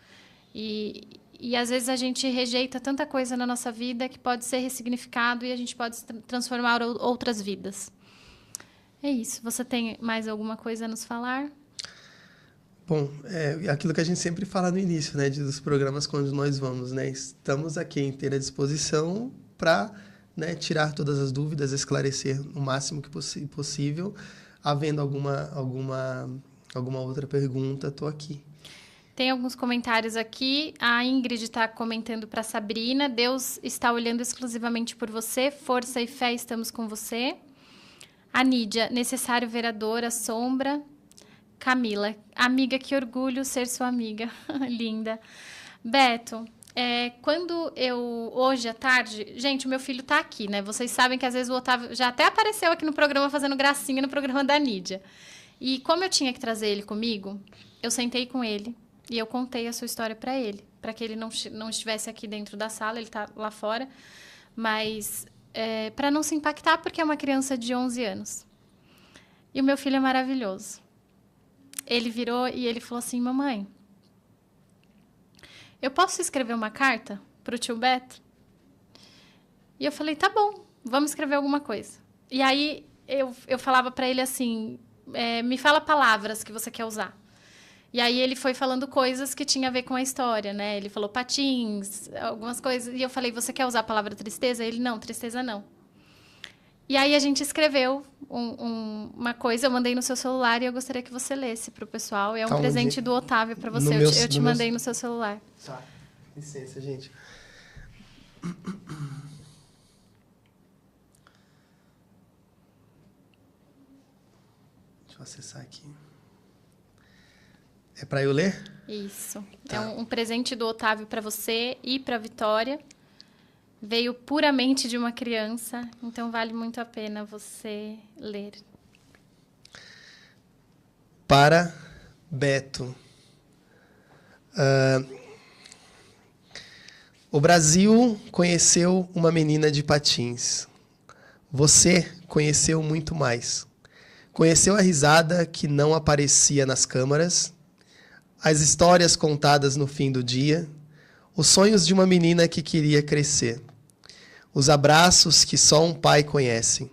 E às vezes a gente rejeita tanta coisa na nossa vida que pode ser ressignificado e a gente pode transformar outras vidas. É isso. Você tem mais alguma coisa a nos falar? Bom, é aquilo que a gente sempre fala no início, né, dos programas quando nós vamos, né? Estamos aqui em inteira disposição para, né, tirar todas as dúvidas, esclarecer o máximo que possível. Havendo alguma outra pergunta, estou aqui. Tem alguns comentários aqui. A Ingrid está comentando para a Sabrina. Deus está olhando exclusivamente por você. Força e fé, estamos com você. A Nídia, necessário vereadora, Sombra. Camila, amiga, que orgulho ser sua amiga. Linda. Beto, hoje à tarde... Gente, o meu filho está aqui, né? Vocês sabem que às vezes o Otávio já até apareceu aqui no programa fazendo gracinha no programa da Nídia. E como eu tinha que trazer ele comigo, eu sentei com ele e eu contei a sua história para ele. Para que ele não estivesse aqui dentro da sala, ele está lá fora. Mas para não se impactar, porque é uma criança de 11 anos. E o meu filho é maravilhoso. Ele virou e ele falou assim, mamãe, eu posso escrever uma carta para o tio Beto? E eu falei, tá bom, vamos escrever alguma coisa. E aí eu falava para ele assim, me fala palavras que você quer usar. E aí ele foi falando coisas que tinha a ver com a história, né? Ele falou patins, algumas coisas. E eu falei, você quer usar a palavra tristeza? Ele, não, tristeza não. E aí a gente escreveu uma coisa, eu mandei no seu celular e eu gostaria que você lesse para o pessoal. É um presente do Otávio para você. Eu te mandei no seu celular. Tá, licença, gente. Deixa eu acessar aqui. É para eu ler? Isso. Tá. É um presente do Otávio para você e para a Vitória. Veio puramente de uma criança, então vale muito a pena você ler. Para Beto. O Brasil conheceu uma menina de patins. Você conheceu muito mais. Conheceu a risada que não aparecia nas câmaras, as histórias contadas no fim do dia, os sonhos de uma menina que queria crescer. Os abraços que só um pai conhece.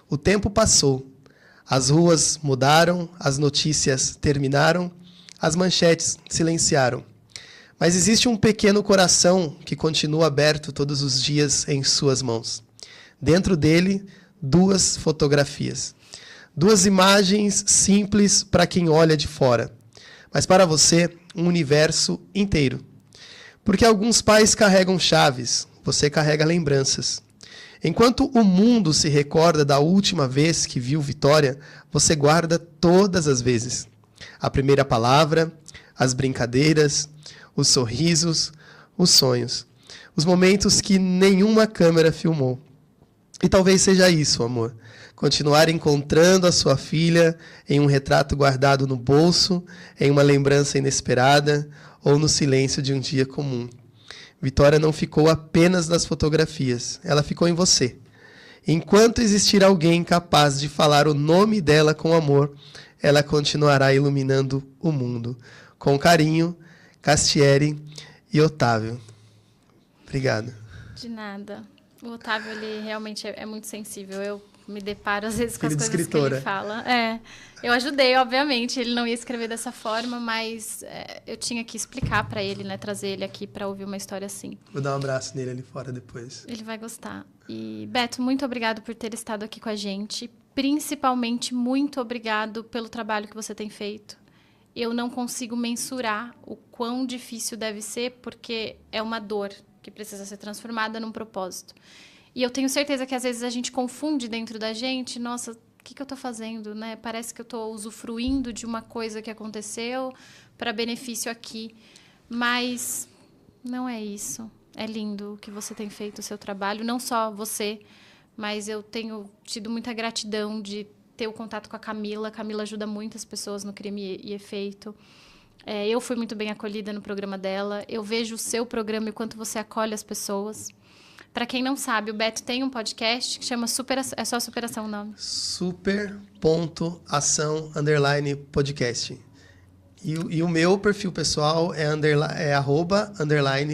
O tempo passou. As ruas mudaram, as notícias terminaram, as manchetes silenciaram. Mas existe um pequeno coração que continua aberto todos os dias em suas mãos. Dentro dele, 2 fotografias. 2 imagens simples para quem olha de fora. Mas para você, um universo inteiro. Porque alguns pais carregam chaves, você carrega lembranças. Enquanto o mundo se recorda da última vez que viu Vitória, você guarda todas as vezes. A primeira palavra, as brincadeiras, os sorrisos, os sonhos. Os momentos que nenhuma câmera filmou. E talvez seja isso, amor. Continuar encontrando a sua filha em um retrato guardado no bolso, em uma lembrança inesperada ou no silêncio de um dia comum. Vitória não ficou apenas nas fotografias, ela ficou em você. Enquanto existir alguém capaz de falar o nome dela com amor, ela continuará iluminando o mundo. Com carinho, Castieri e Otávio. Obrigado. De nada. O Otávio, ele realmente é muito sensível. Eu me deparo, às vezes, com as coisas que ele fala. Eu ajudei, obviamente. Ele não ia escrever dessa forma, mas eu tinha que explicar para ele, né? Trazer ele aqui para ouvir uma história assim. Vou dar um abraço nele ali fora depois. Ele vai gostar. E, Beto, muito obrigado por ter estado aqui com a gente. Principalmente, muito obrigado pelo trabalho que você tem feito. Eu não consigo mensurar o quão difícil deve ser, porque é uma dor que precisa ser transformada num propósito. E eu tenho certeza que às vezes a gente confunde dentro da gente, nossa, o que eu estou fazendo, né? Parece que eu estou usufruindo de uma coisa que aconteceu para benefício aqui. Mas não é isso. É lindo o que você tem feito, o seu trabalho. Não só você, mas eu tenho tido muita gratidão de ter o contato com a Camila. A Camila ajuda muitas pessoas no Crime e Efeito. Eu fui muito bem acolhida no programa dela. Eu vejo o seu programa e quanto você acolhe as pessoas. Pra quem não sabe, o Beto tem um podcast que chama é só Superação o nome. Super.ação_podcast. E o meu perfil pessoal é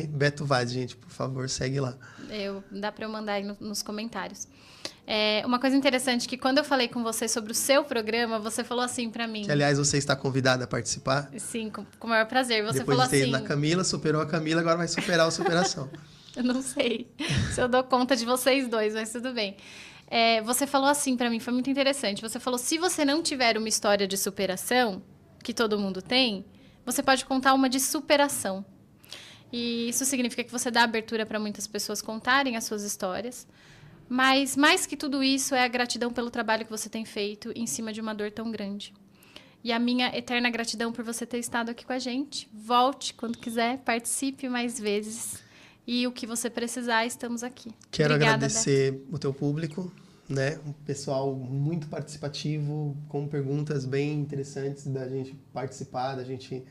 @Beto Vaz, gente. Por favor, segue lá. Dá pra eu mandar aí nos comentários. Uma coisa interessante que quando eu falei com você sobre o seu programa, você falou assim pra mim... Que, aliás, você está convidada a participar. Sim, com o maior prazer. Você Depois falou de ter assim... ido na Camila, superou a Camila, agora vai superar a superação. Eu não sei se eu dou conta de vocês dois, mas tudo bem. Você falou assim pra mim, foi muito interessante. Você falou, se você não tiver uma história de superação, que todo mundo tem, você pode contar uma de superação. E isso significa que você dá abertura para muitas pessoas contarem as suas histórias. Mas, mais que tudo isso, é a gratidão pelo trabalho que você tem feito em cima de uma dor tão grande. E a minha eterna gratidão por você ter estado aqui com a gente. Volte quando quiser, participe mais vezes. E o que você precisar, estamos aqui. Quero Obrigada, agradecer Beto. o teu público, né? Um pessoal muito participativo, com perguntas bem interessantes da gente participar, da gente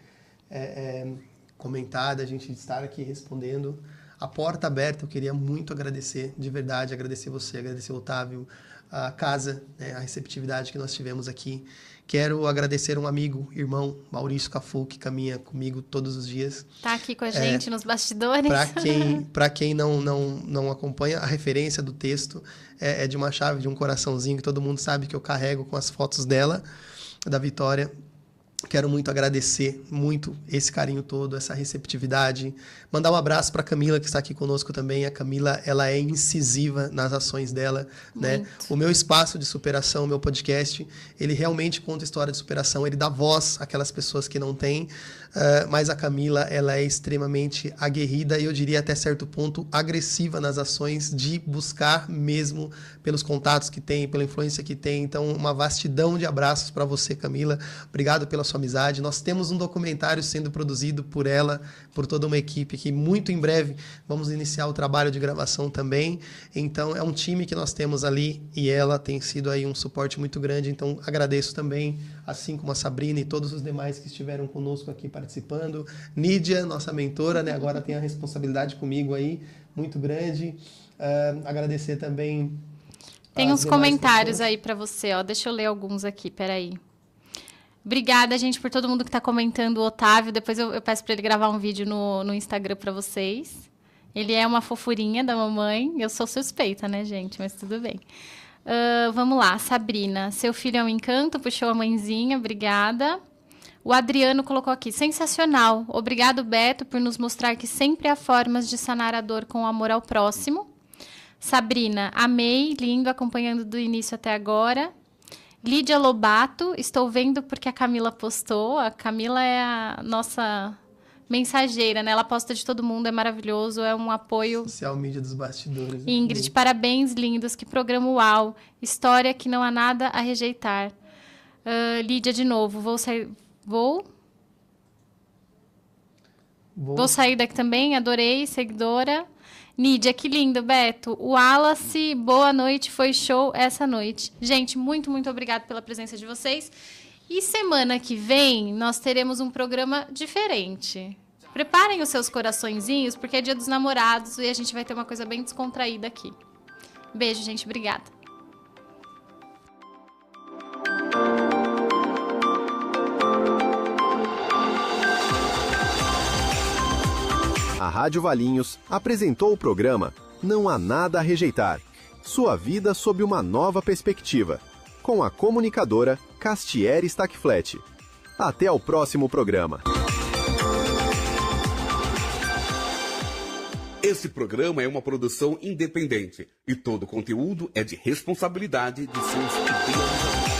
comentar, da gente estar aqui respondendo. A porta aberta, eu queria muito agradecer, de verdade, agradecer você, agradecer o Otávio, a casa, né, a receptividade que nós tivemos aqui. Quero agradecer um amigo, irmão, Maurício Cafu, que caminha comigo todos os dias. Tá aqui com a gente nos bastidores. Para quem não acompanha, a referência do texto é de uma chave, de um coraçãozinho, que todo mundo sabe que eu carrego com as fotos dela, da Vitória. Quero muito agradecer muito esse carinho todo, essa receptividade. Mandar um abraço para a Camila, que está aqui conosco também. A Camila, ela é incisiva nas ações dela, né? O meu espaço de superação, o meu podcast, ele realmente conta história de superação. Ele dá voz àquelas pessoas que não têm. Mas a Camila, ela é extremamente aguerrida e eu diria até certo ponto agressiva nas ações de buscar mesmo pelos contatos que tem, pela influência que tem. Então, uma vastidão de abraços para você, Camila. Obrigado pela sua amizade. Nós temos um documentário sendo produzido por ela, por toda uma equipe que muito em breve vamos iniciar o trabalho de gravação também. Então, é um time que nós temos ali e ela tem sido aí um suporte muito grande. Então, agradeço também, assim como a Sabrina e todos os demais que estiveram conosco aqui participando. Nídia, nossa mentora, né? Agora tem a responsabilidade comigo aí, muito grande. Agradecer também... Tem uns comentários pessoas aí para você, ó. Deixa eu ler alguns aqui, peraí. Obrigada, gente, por todo mundo que está comentando. O Otávio, depois eu peço para ele gravar um vídeo no Instagram para vocês. Ele é uma fofurinha da mamãe. Eu sou suspeita, né, gente? Mas tudo bem. Vamos lá, Sabrina. Seu filho é um encanto, puxou a mãezinha, obrigada. O Adriano colocou aqui, sensacional. Obrigado, Beto, por nos mostrar que sempre há formas de sanar a dor com amor ao próximo. Sabrina, amei, lindo, acompanhando do início até agora. Lídia Lobato, estou vendo porque a Camila postou. A Camila é a nossa mensageira, né? Ela posta de todo mundo, é maravilhoso, é um apoio. Social media dos bastidores. Ingrid, parabéns, lindos, que programa uau. História que não há nada a rejeitar. Lídia, de novo, vou sair daqui também, adorei, seguidora. Nídia, que lindo, Beto. O Wallace, boa noite, foi show essa noite. Gente, muito, muito obrigada pela presença de vocês. E semana que vem, nós teremos um programa diferente. Preparem os seus coraçõezinhos, porque é Dia dos Namorados e a gente vai ter uma coisa bem descontraída aqui. Beijo, gente, obrigada. A Rádio Valinhos apresentou o programa Não Há Nada a Rejeitar. Sua vida sob uma nova perspectiva. Com a comunicadora Castiere Stackflat. Até ao próximo programa. Esse programa é uma produção independente e todo conteúdo é de responsabilidade de seus idealizadores.